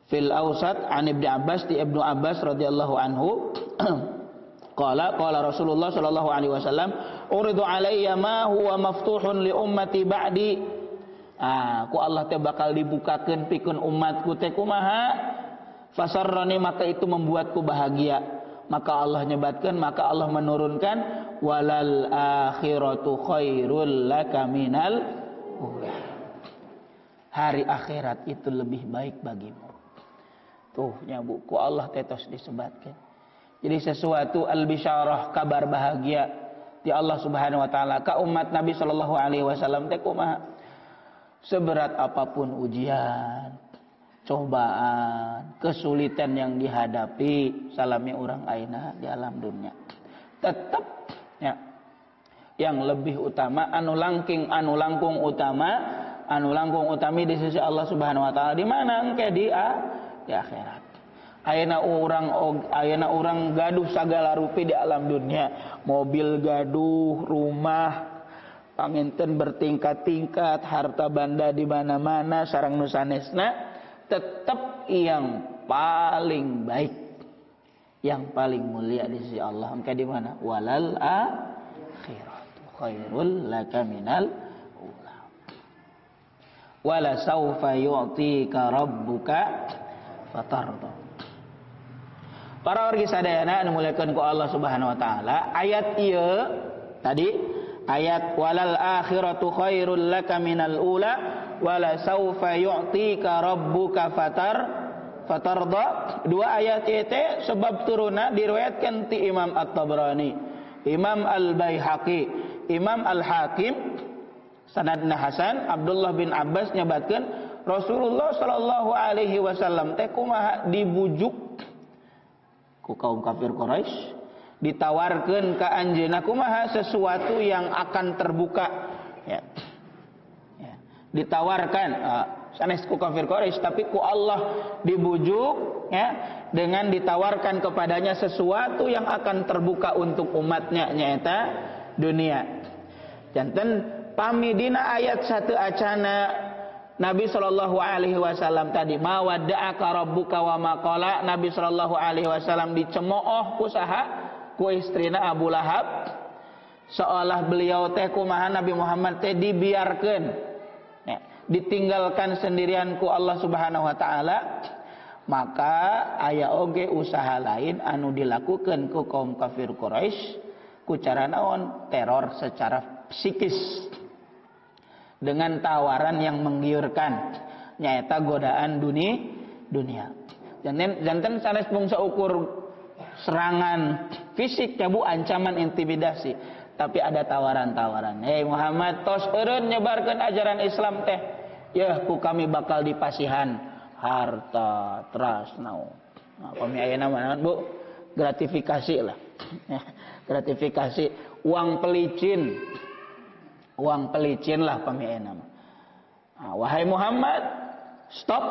fil Awsat an Ibnu Abbas, di Ibnu Abbas radhiyallahu anhu qala Rasulullah sallallahu alaihi wasallam uridu alayya ma huwa maftuhun li ummati ba'di. Ku Allah teh bakal dibukakeun pikeun umatku teh kumaha, fasarrani, maka itu membuatku bahagia. Maka Allah nyebatkeun, maka Allah menurunkan walal akhiratu khairul laka minal ula. Hari akhirat itu lebih baik bagimu. Tuh nya Bu, ku Allah tetos disebatkeun. Jadi sesuatu al-bisyarah, kabar bahagia di Allah Subhanahu wa taala ka umat Nabi sallallahu alaihi wasallam teh kumaha? Seberat apapun ujian, cobaan, kesulitan yang dihadapi salami orang aina di alam dunia, tetap ya, yang lebih utama anu langkung utami di sisi Allah Subhanahu wa taala di mana engke di akhirat. Ayeuna urang gaduh sagala rupi di alam dunia, mobil gaduh, rumah panginten bertingkat-tingkat, harta banda di mana-mana sareng nu sanesna, tetap yang paling baik, yang paling mulia di sisi Allah engke di mana? Walal akhiratu khairul laka minal ula. Wala saufa yu'tika rabbuka fatarda. Para wargi sadayana anu muliakeun ku Allah Subhanahu wa taala, ayat ieu tadi ayat walal akhiratu khairul laka minal ula wala saufa yu'tika rabbuka fatarda. Dua ayat itu sebab turuna diriwayatkan ti Imam At-Tabrani, Imam Al-Baihaqi, Imam Al-Hakim, sanadna hasan. Abdullah bin Abbas nyabatkeun Rasulullah sallallahu alaihi wasallam teh kumaha dibujuk ku kaum kafir Quraisy, ditawarkan ke anjeunna kumaha sesuatu yang akan terbuka ya. Ditawarkan sanes ku kafir Quraisy, tapi ku Allah dibujuk ya, dengan ditawarkan kepadanya sesuatu yang akan terbuka untuk umatnya, nyaeta dunia. Janten pami dina ayat satu acana Nabi sallallahu alaihi wasallam tadi ma wadda'aka rabbuka wa ma qala. Nabi sallallahu alaihi wasallam dicemooh ku saha? Ku istrina Abu Lahab, seolah beliau teh kumaha Nabi Muhammad teh dibiarkeun ya, ditinggalkan sendirian ku Allah Subhanahu wa taala. Maka aya oge usaha lain anu dilakukeun ku kaum kafir Quraisy ku cara naon? Teror secara psikis dengan tawaran yang menggiurkan, nyaeta godaan dunia. Janten sanes bungsa ukur serangan fisik ya Bu, ancaman intimidasi, tapi ada tawaran-tawaran. Hei Muhammad, tos eureun nyebarkeun ajaran Islam teh, yeuh ku kami bakal dipasihan harta trasnau. Nah, pami ayeuna mah Bu, gratifikasi lah. Gratifikasi, uang pelicin lah pami ayeuna mah. Nah, wahai Muhammad, stop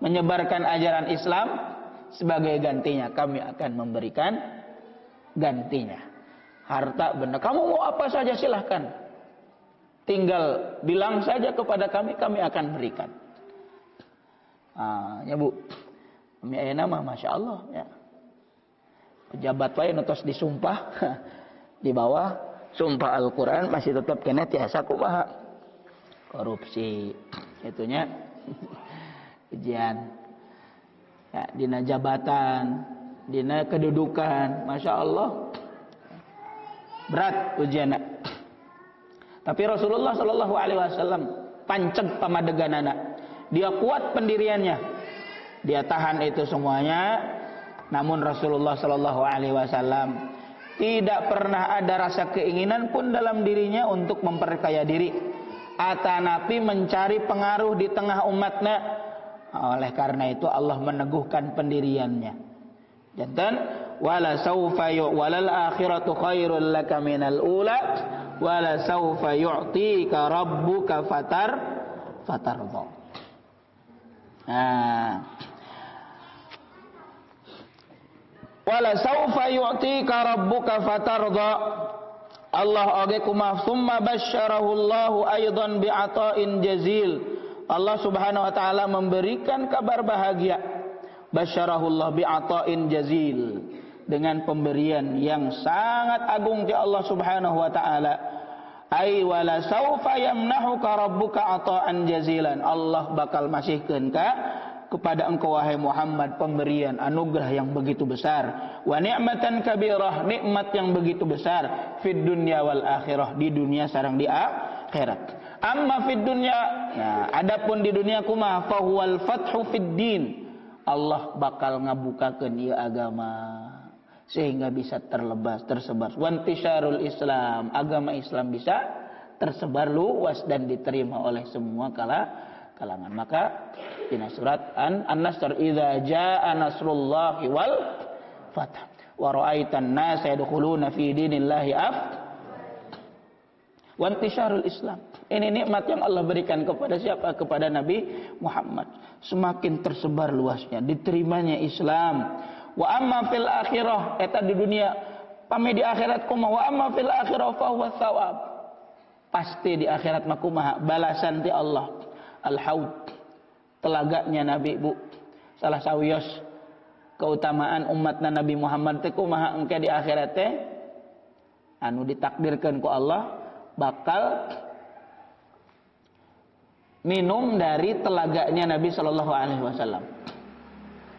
menyebarkan ajaran Islam, sebagai gantinya kami akan memberikan gantinya harta benda. Kamu mau apa saja silahkan, tinggal bilang saja kepada kami, kami akan berikan. Ya Bu, kami ayeuna mah masya Allah ya, pejabat wae nutos disumpah di bawah sumpah Al-Quran masih tetap kena tiasa kumaha korupsi itunya ujian ya, dina jabatan, dina kedudukan, masya Allah berat ujianna. Tapi Rasulullah Shallallahu Alaihi Wasallam panceg pamadeganana, dia kuat pendiriannya, dia tahan itu semuanya. Namun Rasulullah Shallallahu Alaihi Wasallam tidak pernah ada rasa keinginan pun dalam dirinya untuk memperkaya diri, atanapi mencari pengaruh di tengah umatnya, Oleh karena itu Allah meneguhkan pendiriannya. Jantan wala saufa walal akhiratu khairul laka minal ula wala saufa yu'tika rabbuka fatardha. Wala saufa yu'tika rabbuka fatardha. Allah oge kumah summa basyarahu Allahu aidan bi'ata'in jazil. Allah Subhanahu wa taala memberikan kabar bahagia. Basyarahu Allah bi'ata'in jazil, dengan pemberian yang sangat agung di Allah Subhanahu wa taala. Ai wala saufa yamnahuka rabbuka ata'an jazilan. Allah bakal masihkeun kepada engkau wahai Muhammad pemberian anugerah yang begitu besar, wa ni'matan kabirah, nikmat yang begitu besar, fid dunya wal akhirah, di dunia sareng di akhirat. Amma fid dunya, nah adapun di dunia kumaha fa huwal fathu fid din. Allah bakal ngabukakeun ieu agama sehingga bisa tersebar. Wantisyarul Islam, agama Islam bisa tersebar luas dan diterima oleh semua kalangan. Maka di surat An-Nasr, idza jaa nasrullahi wal fath wa ra'aitan nasa yadkhuluna fi dinillahi wantisyarul Islam. Ini nikmat yang Allah berikan kepada siapa? Kepada Nabi Muhammad. Semakin tersebar luasnya, diterimanya Islam. Wa amma fil akhirah, eta di dunia, pami di akhirat kumaha. Wa amma fil akhirah fa huwa thawab. Pasti di akhirat mah kumaha? Balasan ti Allah. Al-Haud, telaganya Nabi Bu. Salah sawios keutamaan umatna Nabi Muhammad teh kumaha engke di akhirat teh anu ditakdirkeun ku Allah bakal minum dari telaganya Nabi sallallahu alaihi wasallam.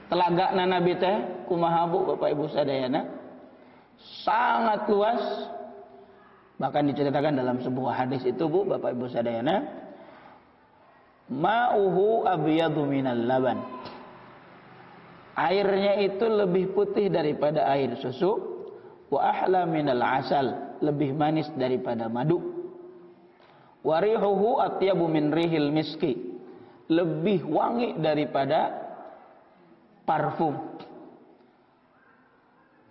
Telagana Nabi teh kumaha Bu Bapak Ibu sadayana? Sangat luas. Bahkan diceritakan dalam sebuah hadis itu Bu Bapak Ibu sadayana, ma'uhu abyadu minal laban. Airnya itu lebih putih daripada air susu. Wa ahla minal asal, lebih manis daripada madu. Wa rihuhu atyabu min rihil miski, lebih wangi daripada parfum.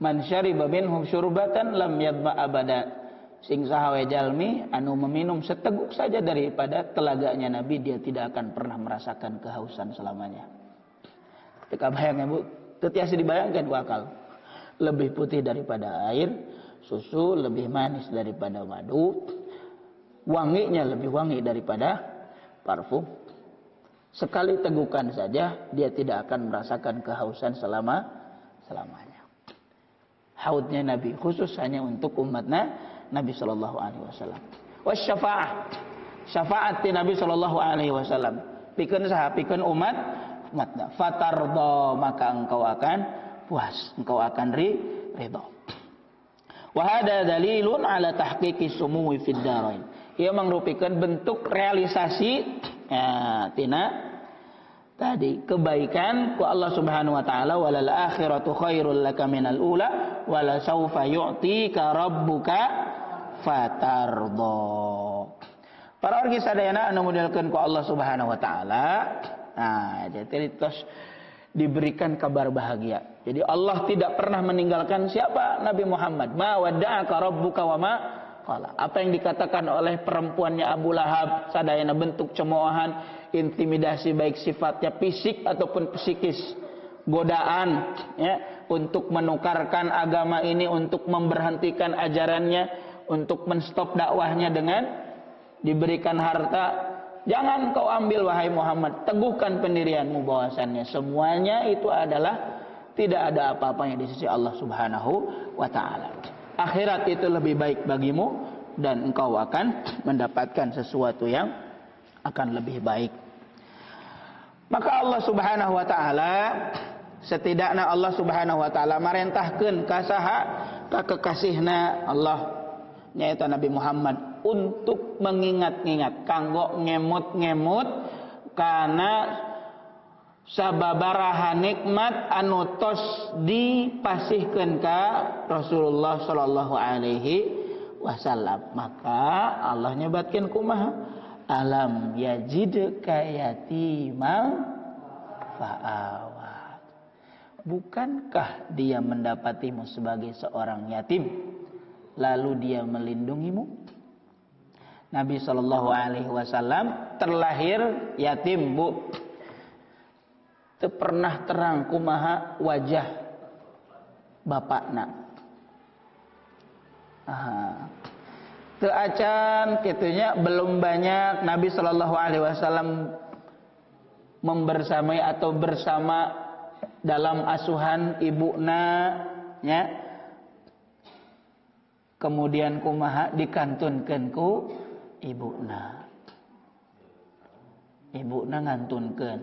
Man syariba minhum syurbatan lam yadma abada. Sing saha we jalmi anu meminum seteguk saja daripada telaganya Nabi, dia tidak akan pernah merasakan kehausan selamanya. Teka bayang ya Bu, teu tiasa dibayangkan ku akal. Lebih putih daripada air susu, lebih manis daripada madu, wanginya lebih wangi daripada parfum. Sekali tegukan saja dia tidak akan merasakan kehausan selamanya. Haudnya Nabi khusus hanya untuk umatnya Nabi sallallahu alaihi wasallam. Wasyafaah, syafaat ti Nabi sallallahu alaihi wasallam. Pikeun saha? Pikeun umatna. Fatardha, maka engkau akan puas, engkau akan ridha. Wa hada dalilun ala tahqiqis sumuwi fid darain. Ia mengrupikeun bentuk realisasi tina tadi kebaikan ku Allah Subhanahu wa taala, walal akhiratu khairul laka minal ula wala saufa yu'tika rabbuka fatardha. Para wargi sadayana anu muliakeun ku Allah Subhanahu wa taala, nah jadi terus diberikan kabar bahagia. Jadi Allah tidak pernah meninggalkan siapa? Nabi Muhammad. Ma wadda'aka rabbuka wa ma qala. Apa yang dikatakan oleh perempuannya Abu Lahab sadayana bentuk cemoohan, intimidasi baik sifatnya fisik ataupun psikis, godaan ya untuk menukarkan agama ini, untuk memberhentikan ajarannya, untuk menstop dakwahnya dengan diberikan harta. Jangan kau ambil wahai Muhammad, teguhkan pendirianmu bahwasannya semuanya itu adalah tidak ada apa-apanya di sisi Allah Subhanahu wa taala. Akhirat itu lebih baik bagimu dan engkau akan mendapatkan sesuatu yang akan lebih baik. Maka Allah Subhanahu wa taala, setidaknya Allah Subhanahu wa taala marentahkeun ka saha? Ka kekasihna Allah nyaeta Nabi Muhammad untuk mengingat-ingat kanggo ngemut-ngemut kana sababaraha nikmat anu tos dipasihkeun ka Rasulullah sallallahu alaihi wasallam. Maka Allah nyebatkeun kumaha? Alam yajidka yatiman fa'awa. Bukankah dia mendapatimu sebagai seorang yatim, lalu dia melindungimu? Nabi Shallallahu Alaihi Wasallam terlahir yatim, bu. Teu pernah terang kumaha wajah bapakna. Teu acan kitunya belum banyak Nabi Shallallahu Alaihi Wasallam membersamai atau bersama dalam asuhan ibuna, nya. Kemudian kumaha dikantunkeun ku ibuna. Ibuna ngantunkeun.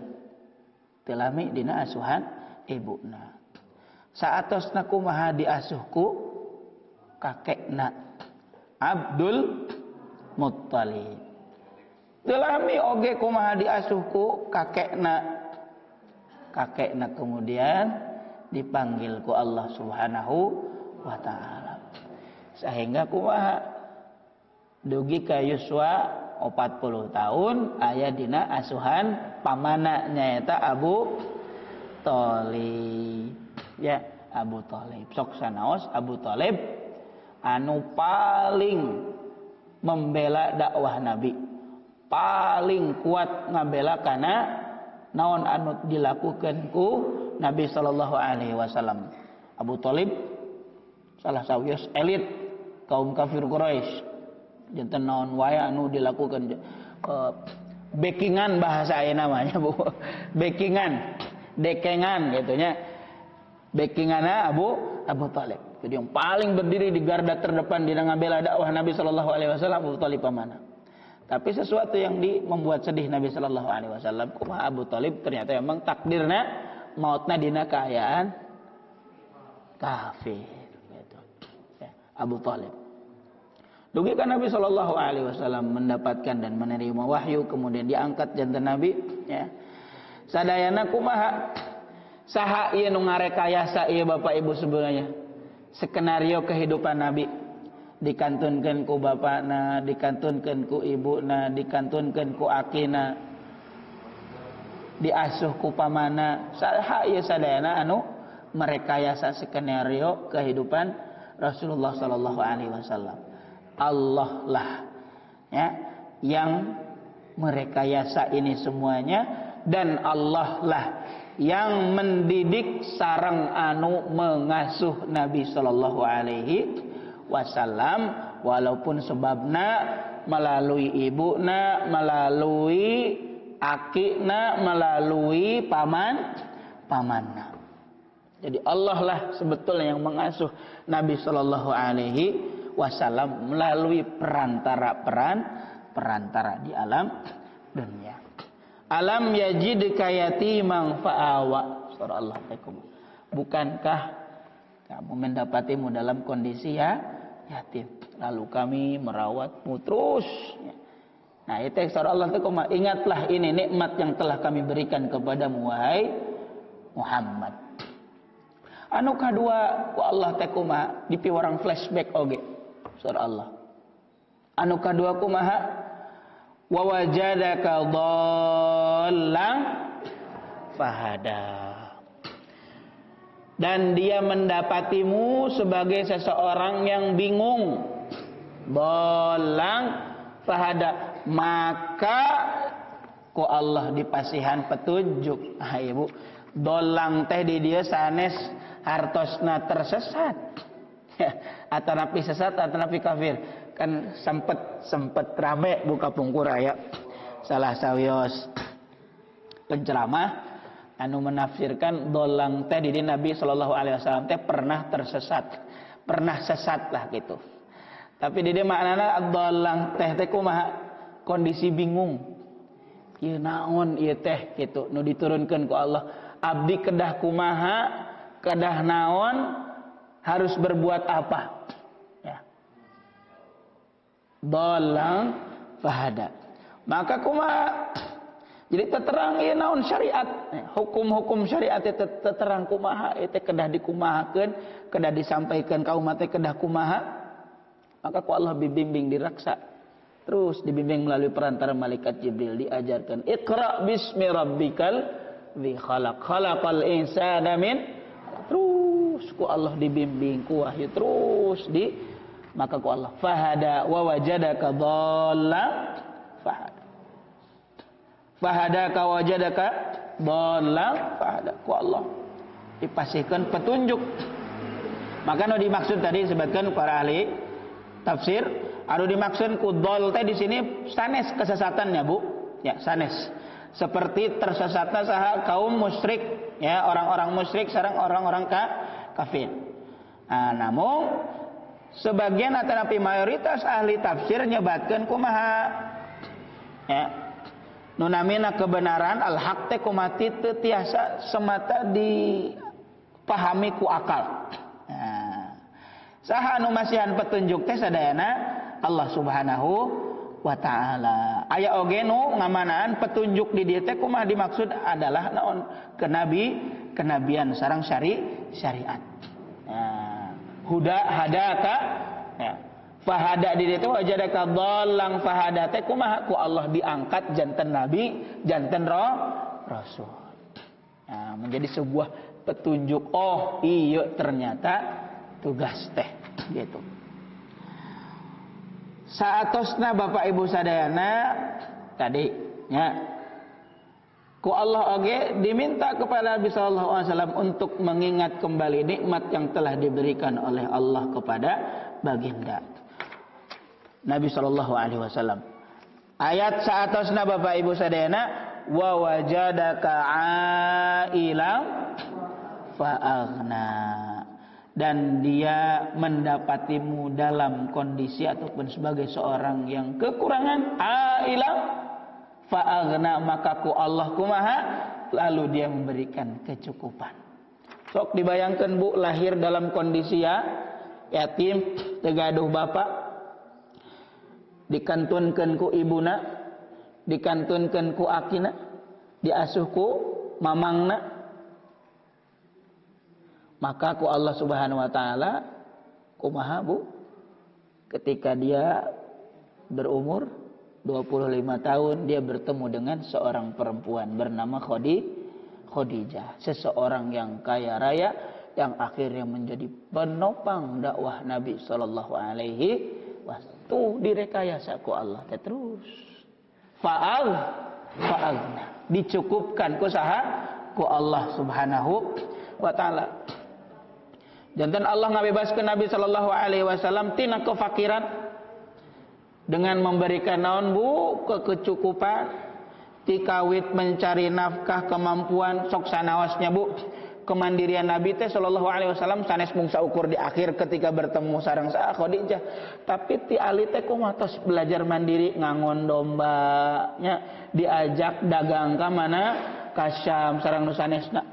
Teu lami dina asuhan ibuna. Saatosna kumaha diasuhku kakekna Abdul Muttalib. Teu lami oge kumaha diasuhku kakekna. Kakekna kemudian dipanggil ku Allah Subhanahu wa taala. Sehingga kumaha dugi ka Yuswa 40 tahun aya dina asuhan pamana nyaeta Abu Thalib. Ya, Abu Thalib. Sok sanaos Abu Thalib anu paling membela dakwah Nabi. Paling kuat ngabela kana naon anu dilakukeun ku Nabi sallallahu alaihi wasallam. Abu Thalib salah sawios elit kaum kafir Quraisy. Janten naon wae anu dilakukeun backingan bahasa aya namanya, Bu. Backingan, dekengan gitu nya. Backingana Abu Thalib. Jadi yang paling berdiri di garda terdepan di ngabela dakwah Nabi sallallahu alaihi wasallam Abu Thalib pamana. Tapi sesuatu yang membuat sedih Nabi Shallallahu Alaihi Wasallam, kumaha Abu Thalib ternyata memang takdirna mautna dina keadaan kafir. Gitu. Ya, Abu Thalib. Dugi kan Nabi Shallallahu Alaihi Wasallam mendapatkan dan menerima wahyu, kemudian diangkat janten Nabi. Ya. Sadayana kumaha saha ieu nu ngarekayasa ieu Bapak Ibu sebenarnya skenario kehidupan Nabi. Dikantunkeun ku bapakna, dikantunkeun ku ibuna, dikantunkeun ku akina, diasuh ku pamana. Saha ieu sadayana anu merekayasa skenario kehidupan Rasulullah sallallahu alaihi wasallam. Allah lah ya yang merekayasa ini semuanya, dan Allah lah yang mendidik sareng anu mengasuh Nabi sallallahu alaihi wasallam, walaupun sebabna melalui ibuna, melalui akina, melalui pamanna. Jadi Allah lah sebetulnya yang mengasuh Nabi sallallahu alaihi wasallam melalui perantara di alam dunia. Alam yajidka yatiman fa'awa. Surah Allah. Bukankah kamu mendapatimu dalam kondisi yatim, lalu kami merawatmu terus. Nah, itu surah Allah itu ingatlah ini nikmat yang telah kami berikan kepadamu wahai Muhammad. Anu kadua ku Allah teh kumaha dipiwarang flashback oge surah Allah. Anu kadua kumaha wa wajadaka dhallan fahada. Dan dia mendapatimu sebagai seseorang yang bingung. Bolang fahada, maka ku Allah dipasihan petunjuk. Ibu, dolang teh di dia sanes hartosna tersesat. Atau napi sesat atau napi kafir. Kan sempet rame buka pungkur aya salah sawios penceramah anu menafsirkan dolang teh di Nabi Shallallahu Alaihi Wasallam teh pernah tersesat, pernah sesat lah gitu. Tapi di maknana dolang teh kumaha kondisi bingung. Ieu naon ieu teh gitu nu diturunkeun ku Allah. Abdi kedah kumaha, kedah naon, harus berbuat apa? Ya. Dolang fahada. Maka kumaha? Jadi terang ieu naon syariat, hukum-hukum syariat teh terang kumaha teh kedah dikumahakeun, kedah disampaikan ka umat teh kedah kumaha. Maka ku Allah bimbing diraksa. Terus dibimbing melalui perantara malaikat Jibril, diajarkan Iqra bismi rabbikal ladzi khalaqal insana min, terus ku Allah dibimbing ku wahyu terus maka ku Allah fahada wa wajadaka dhallan fahadaka wajadaka dhallan fahada, ku Allah dipasihkan petunjuk. Maka nu dimaksud tadi disebutkan para ahli tafsir, anu dimaksud ku dhal teh di sini sanes kesesatannya, Bu. Ya, sanes. Seperti tersesatnya saha kaum musyrik, ya, orang-orang musyrik sareng orang-orang kafir. Nah, namun sebagian atau mayoritas ahli tafsir nyebatkeun kumaha, ya, nu namina kebenaran al-haq teh kumati teu tiasa semata dipahami ku akal. Nah, saha anu masihan petunjuk teh sadayana Allah Subhanahu wa taala. Aya oge nu ngamanaan petunjuk di dieu teh kumaha dimaksud adalah naon kenabian sareng syariat. Nah, huda hadaka, ya. Fahada di dieu teh wajadaka dhallang fahada teh kumaha ku Allah diangkat janten nabi, janten rasul. Nah, menjadi sebuah petunjuk, oh iya ternyata tugas teh gitu. Saatosna Bapak Ibu sadayana tadi, ya, ku Allah oge diminta kepada Nabi sallallahu alaihi wasallam untuk mengingat kembali nikmat yang telah diberikan oleh Allah kepada baginda Nabi sallallahu alaihi wasallam. Ayat saatosna Bapak Ibu sadayana wa wajadaka ailan fa'aghna, dan dia mendapatimu dalam kondisi ataupun sebagai seorang yang kekurangan, ailan fa'aghna, maka ku Allah kumaha lalu dia memberikan kecukupan. Sok dibayangkan, Bu, lahir dalam kondisi yatim, tegaduh bapak, dikantunkeun ku ibuna, dikantunkeun ku akina, diasuh ku mamangna, maka ku Allah Subhanahu wa taala kumaha, Bu, ketika dia berumur 25 tahun dia bertemu dengan seorang perempuan bernama Khadijah, seseorang yang kaya raya yang akhirnya menjadi penopang dakwah Nabi sallallahu alaihi wasallam. Tuh direkayasa ku Allah terus. Fa'aghna, dicukupkan ku saha? Ku Allah Subhanahu wa taala. Janten Allah ngabebaskeun Nabi sallallahu alaihi wasallam tina kefakiran dengan memberikan naon, Bu, kecukupan, tikawit mencari nafkah, kemampuan sok sanaosnya, Bu. Kemandirian Nabi teh sallallahu alaihi wasallam sanes mung saukur di akhir ketika bertemu sareng Khadijah. Tapi ti ali teh kumaha tos belajar mandiri, ngangon domba nya, diajak dagang ka mana? Ka Syam sareng nu sanesna.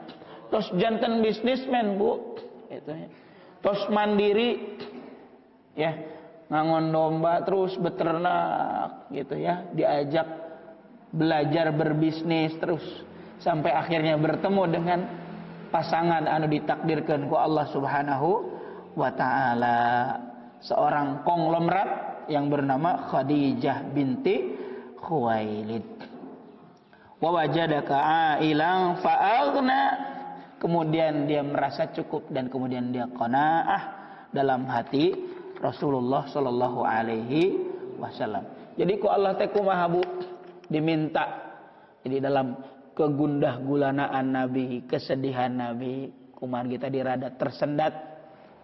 Tos janten bisnismen, Bu. Itu ya. Tos mandiri, ya, ngangon domba terus beternak gitu ya, diajak belajar berbisnis terus sampai akhirnya bertemu dengan pasangan anu ditakdirkan ku Allah Subhanahu wa taala, seorang konglomerat yang bernama Khadijah binti Khuwailid. Wa wajadaka ailan fa'aghna, kemudian dia merasa cukup dan kemudian dia qanaah dalam hati Rasulullah sallallahu alaihi wasallam. Jadi ku Allah teh kumaha, Bu, diminta. Jadi dalam kegundah gulanaan Nabi, kesedihan Nabi, kumaha kita dirada tersendat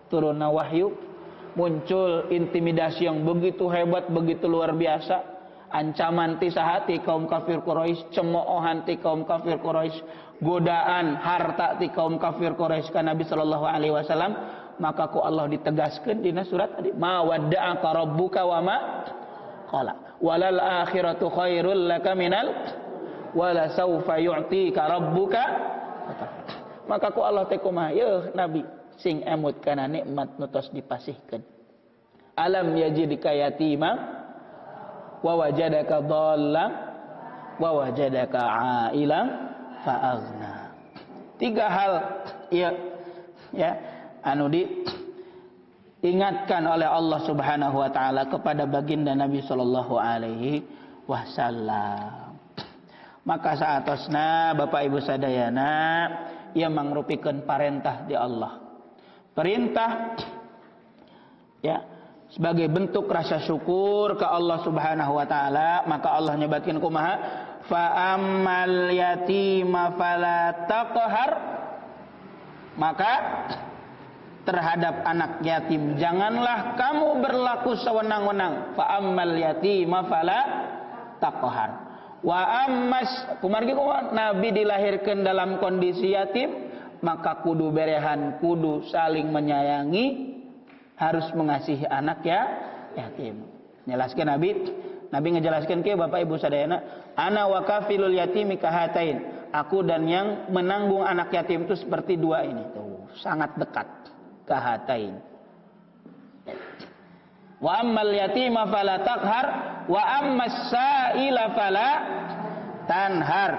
turunna wahyu, muncul intimidasi yang begitu hebat, begitu luar biasa. Ancaman ti saha? Ti kaum kafir Quraisy, cemoohan ti kaum kafir Quraisy, godaan harta ti kaum kafir Quraisy ka Nabi sallallahu alaihi wasallam. Maka ku Allah ditegaskan dina surat tadi, ma wadda'aka rabbuka wa ma qala walal akhiratu khairul laka minal wala saufa yu'tika rabbuka. Maka ku Allah teh kumaha, yeuh Nabi sing emut kana nikmat nu tos dipasihkeun. Alam yajidka yatima wa wajadaka dhallan wa wajadaka ailan fa'aghna. Tiga hal ya anu diingatkan oleh Allah Subhanahu wa taala kepada baginda Nabi sallallahu alaihi wasallam. Maka saatosna Bapak Ibu sadayana ia mangrupikeun parentah di Allah. Perintah ya sebagai bentuk rasa syukur ke Allah Subhanahu wa taala, maka Allah nyebatkeun kumaha? Fa ammal yatima fala taqhar. Maka terhadap anak yatim janganlah kamu berlaku sewenang-wenang. Fa ammal yatima fala taqhar. Wa ammas kumargi Nabi dilahirkan dalam kondisi yatim, maka kudu berehan, kudu saling menyayangi, harus mengasihi anak ya yatim. Jelaskan Nabi ngejelaskan ke Bapak Ibu sadayana, ana wa kafilul yatimi kahatain. Aku dan yang menanggung anak yatim itu seperti dua ini. Tuh, sangat dekat. Kahatain. Wa ammal yatima fala taqhar wa ammas sa'ila fala tanhar.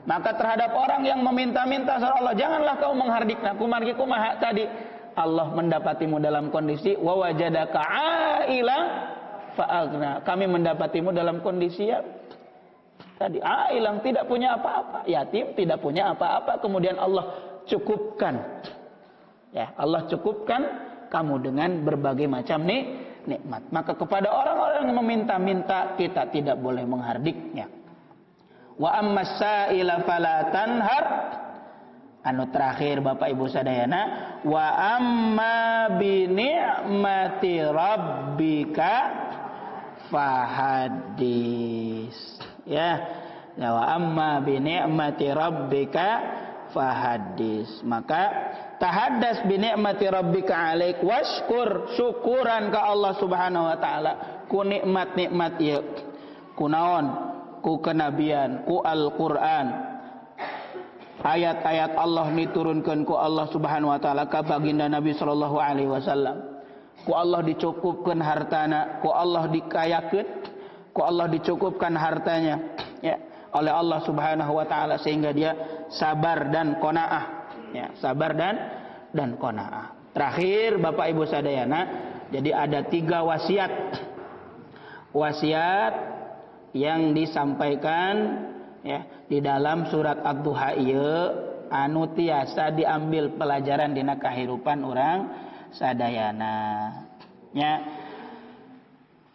Maka terhadap orang yang meminta-minta sama Allah, janganlah kau menghardikna. Kumargi kumaha tadi? Allah mendapatimu dalam kondisi wa wajadaka ailan fa'aghna. Kami mendapatimu dalam kondisi ya tadi ailan, tidak punya apa-apa, yatim, tidak punya apa-apa, kemudian Allah cukupkan. Ya, Allah cukupkan kamu dengan berbagai macam nikmat. Maka kepada orang-orang yang meminta-minta kita tidak boleh menghardiknya. Wa ammas sa'ila fala tanhar. Anu terakhir Bapak Ibu sadayana, wa amma bi ni'mati rabbika fahadis. Ya, wa amma bi ni'mati rabbika fahadis. Maka tahaddas bi ni'mati rabbika alaik washkur, syukuran ka Allah Subhanahu wa taala ku nikmat-nikmat ieu. Kunaon? Ku kenabian, ku Al-Qur'an. Ayat-ayat Allah diturunkan ku Allah Subhanahu wa taala ka baginda Nabi sallallahu alaihi wasallam. Ku Allah dicukupkan hartana, ku Allah dikayakeun, ku Allah dicukupkan hartanya ya oleh Allah Subhanahu wa taala sehingga dia sabar dan qanaah. Ya, sabar dan qanaah. Terakhir Bapak Ibu sadayana, jadi ada 3 wasiat. Wasiat yang disampaikan ya di dalam surat Ad-Duha ieu anu tiasa diambil pelajaran dina kahirupan urang sadayana. Ya.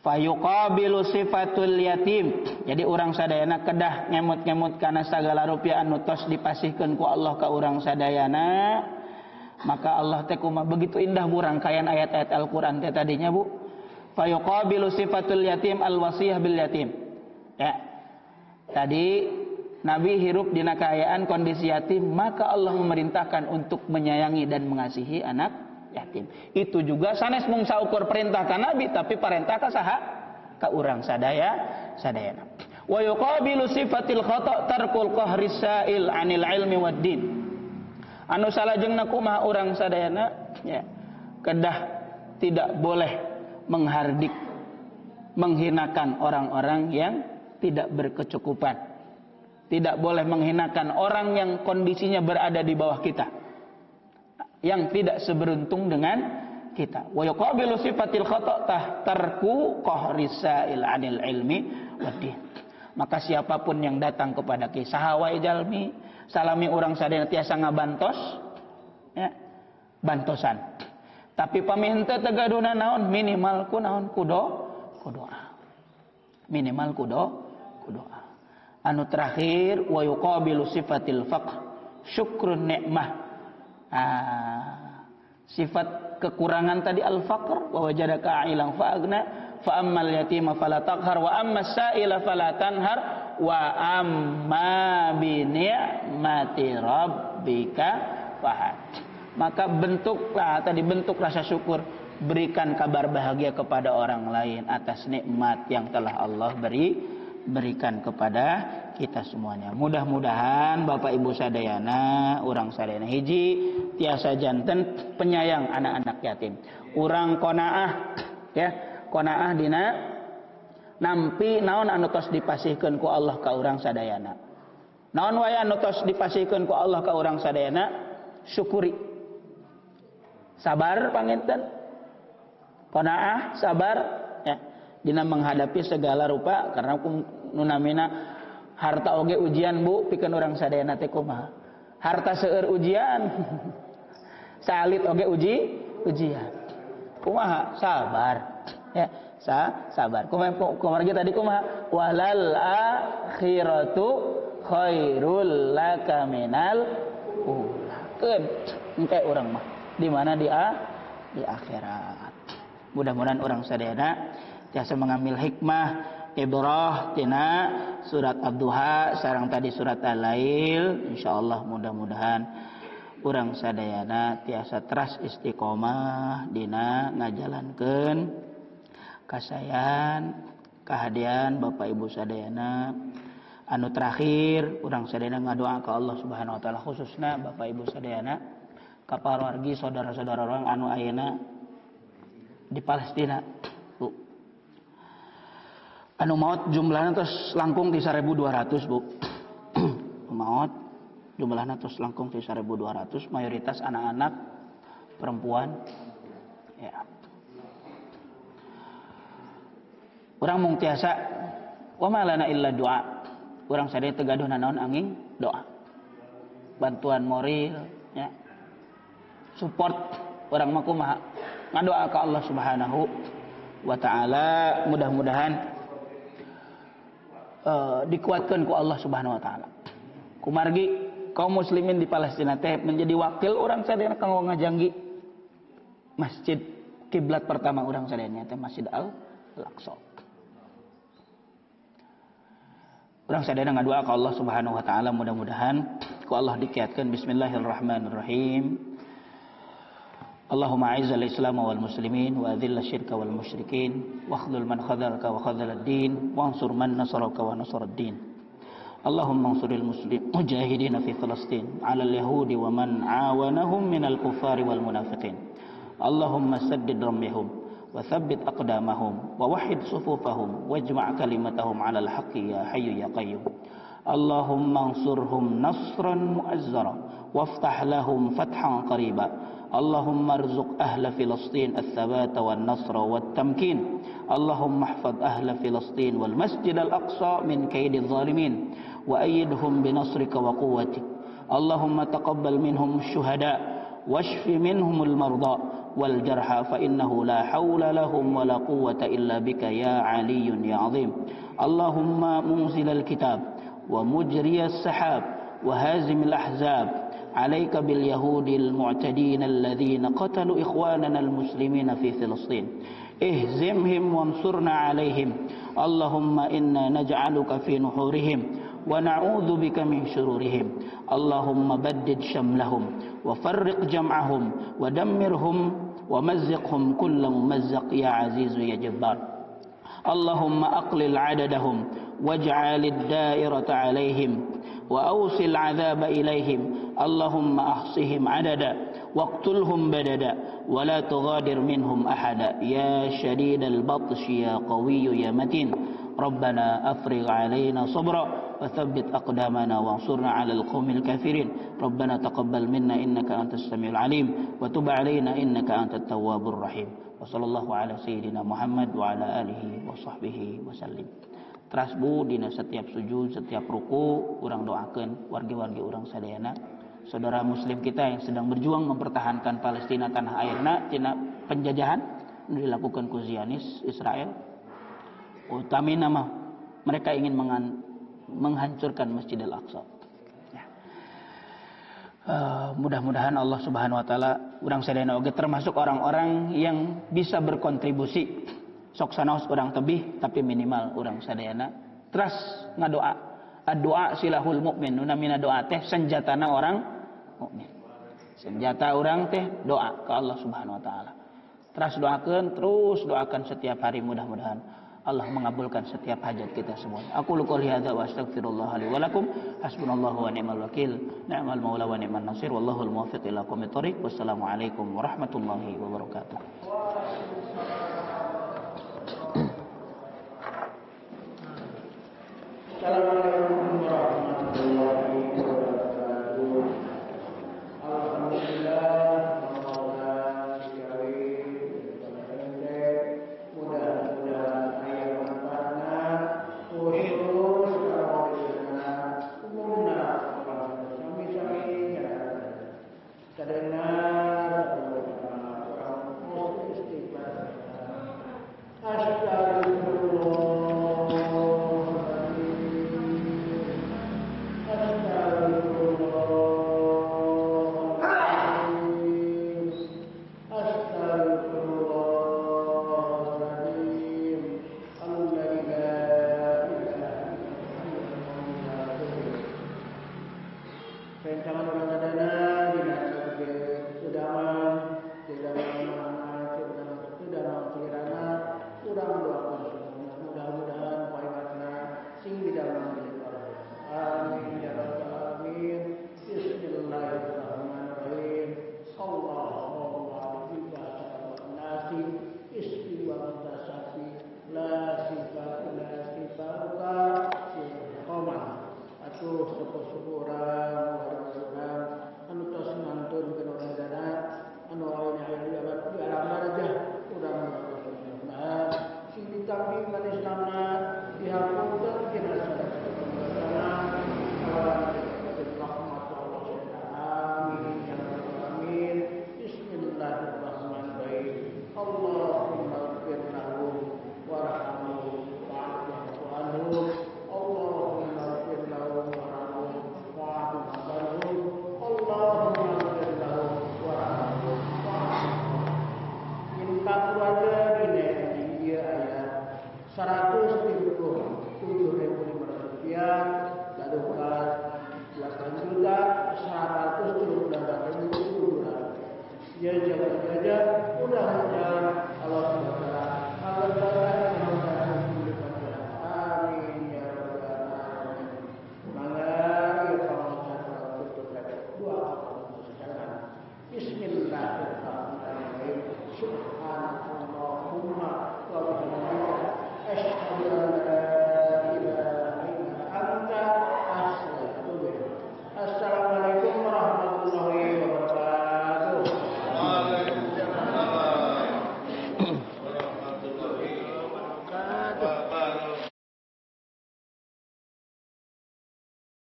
Fayuqabilu sifatul yatim. Jadi urang sadayana kedah ngemut-ngemut kana sagala rupiah anu tos dipasihkeun ku Allah ka urang sadayana. Maka Allah teh kumaha begitu indah bu rangkaian ayat-ayat Al-Qur'an teh tadinya bu. Fayuqabilu sifatul yatim al-wasiyah bil yatim. Ya. Tadi Nabi hirup dina kaayaan kondisi yatim, maka Allah memerintahkan untuk menyayangi dan mengasihi anak yatim. Itu juga sanes mung saukur perintah ka Nabi, tapi perintah ka saha? Ka urang sadayana. Wa yuqabilu sifatil khata' tarkul qahri sa'il 'anil ilmi wad din. Anu salajengna kumaha urang sadayana ya, kedah tidak boleh menghardik, menghinakan orang-orang yang tidak berkecukupan. Tidak boleh menghinakan orang yang kondisinya berada di bawah kita, yang tidak seberuntung dengan kita. Wa yuqabilu sifatil khata' tarku qahri sa'il 'anil ilmi wad din. Maka siapapun yang datang kepada ki saha wae jalmi salami urang sadayana tiasa ngabantos ya, bantosan. Tapi paminta tegaduna naon minimal ku naon ku doa. Minimal ku doa. Anu terakhir wa yuqabilu sifatil faqr syukrun ni'mah. Sifat kekurangan tadi al-faqr wa wajadaka a'ilan fa'agna fa ammal yatima fala taqhar wa ammas sa'ila fala tanhar wa amma bi ni'mati rabbika fahad. Maka bentuk rasa syukur, berikan kabar bahagia kepada orang lain atas nikmat yang telah Allah berikan kepada kita semuanya. Mudah-mudahan Bapak Ibu sadayana, urang sadayana hiji tiasa janten penyayang anak-anak yatim. Urang qanaah ya, qanaah dina nampi naon anu tos dipasihkeun ku Allah ka urang sadayana. Naon wae anu tos dipasihkeun ku Allah ka urang sadayana, syukuri. Sabar panginten. Qanaah, sabar ya dina menghadapi segala rupa karena nunamina Harta oge ujian Bu, pikeun urang sadayana teh kumaha? Harta seueur ujian. Salit oge ujian. Kumaha? Sabar. Ya, sabar. Kumaha tadi kumaha? Walal akhiratu khairul laka minal ula. Keun engke urang mah. Di mana di akhirat. Mudah-mudahan orang sadayana tiasa mengambil hikmah ibrah tina surat Ad-Duha sareng tadi surat Al-Lail. Insyaallah mudah-mudahan urang sadayana tiasa teras istiqomah dina ngajalankeun kasayan kahadian Bapak Ibu sadayana. Anu terakhir urang sadayana ngadoa ka Allah Subhanahu wa taala khususna Bapak Ibu sadayana ka pawargi saudara-saudara orang anu ayeuna di Palestina. Anu maot jumlahna tos langkung ti 1200 Bu. Maot jumlahna tos langkung ti 1200, mayoritas anak-anak perempuan. Ya. Urang mung tiasa wa malana illa doa. Urang sadaya teu gaduh nanaon angin doa. Bantuan moral ya. Support urang mah kumaha? Ngadoa ka Allah Subhanahu wa taala mudah-mudahan dikuatkan ku Allah Subhanahu wa taala. Kumargi kaum muslimin di Palestina teh menjadi wakil orang sadayana kanggo ngajanggi masjid kiblat pertama orang sadayana teh Masjid Al-Aqsa. Orang sadayana ngadoa ka Allah Subhanahu wa taala mudah-mudahan ku Allah dikiatkeun. Bismillahirrahmanirrahim. Allahumma a'izzal Islam wal muslimin wa adhillal syirka wal musyrikin wa khdhul man khadhalaka wa khadhalad din wa ansur man nasaraka wa nasarad din. Allahumma ansuril mujahidin fi Filastin 'ala al-yahudi wa man 'awanahum minal kuffari wal munafiqin. Allahumma saddid ramyahum wa thabbit aqdamahum wa wahhid sufufahum wajma' kalimatahum 'ala al-haqqi ya hayyu ya qayyum. Allahumma ansurhum nasran mu'azzara waftah lahum fathan qariba. اللهم ارزق أهل فلسطين الثبات والنصر والتمكين. اللهم احفظ أهل فلسطين والمسجد الأقصى من كيد الظالمين وأيدهم بنصرك وقوتك. اللهم تقبل منهم الشهداء واشف منهم المرضى والجرحى فإنه لا حول لهم ولا قوة إلا بك يا علي يا عظيم. اللهم منزل الكتاب ومجري السحاب وهازم الأحزاب عليك باليهود المعتدين الذين قتلوا إخواننا المسلمين في فلسطين اهزمهم وانصرنا عليهم. اللهم إنا نجعلك في نحورهم ونعوذ بك من شرورهم. اللهم بدد شملهم وفرق جمعهم ودمرهم ومزقهم كل ممزق يا عزيز يا جبار. اللهم أقلل عددهم واجعل الدائرة عليهم وأوصل العذاب إليهم. اللهم أحصهم عددا واقتلهم بددا ولا تغادر منهم أحدا يا شديد البطش يا قوي يا متين. ربنا أفرغ علينا صبرا وثبت أقدامنا وانصرنا على القوم الكافرين. ربنا تقبل منا إنك أنت السميع العليم وتب علينا إنك أنت التواب الرحيم. وصلى الله على سيدنا محمد وعلى آله وصحبه وسلم. Teras Bu dina setiap sujud, setiap ruku urang doakeun wargi-wargi urang sadayana, saudara muslim kita yang sedang berjuang mempertahankan Palestina tanah airna tina penjajahan dilakukan ku Zionis Israel. Utamina mah mereka ingin menghancurkan Masjid Al-Aqsa. Ya. Mudah-mudahan Allah Subhanahu wa taala urang sadayana oge termasuk orang-orang yang bisa berkontribusi. Sok sanaos urang tebih tapi minimal urang sadayana teras ngadoa. Doa silahul mukmin. Namina doa teh senjatana orang mukmin. Senjata urang teh doa ke Allah Subhanahu wa taala. Terus doakan setiap hari, mudah-mudahan Allah mengabulkan setiap hajat kita semua. Aku qouli hadza wa astaghfirullah li wa lakum. Hasbunallahu wa ni'mal wakil. Ni'mal maula wa ni'man nasir. Wallahul muwaffiq ila aqwamit thoriq. Wassalamu alaikum warahmatullahi wabarakatuh. Assalamualaikum.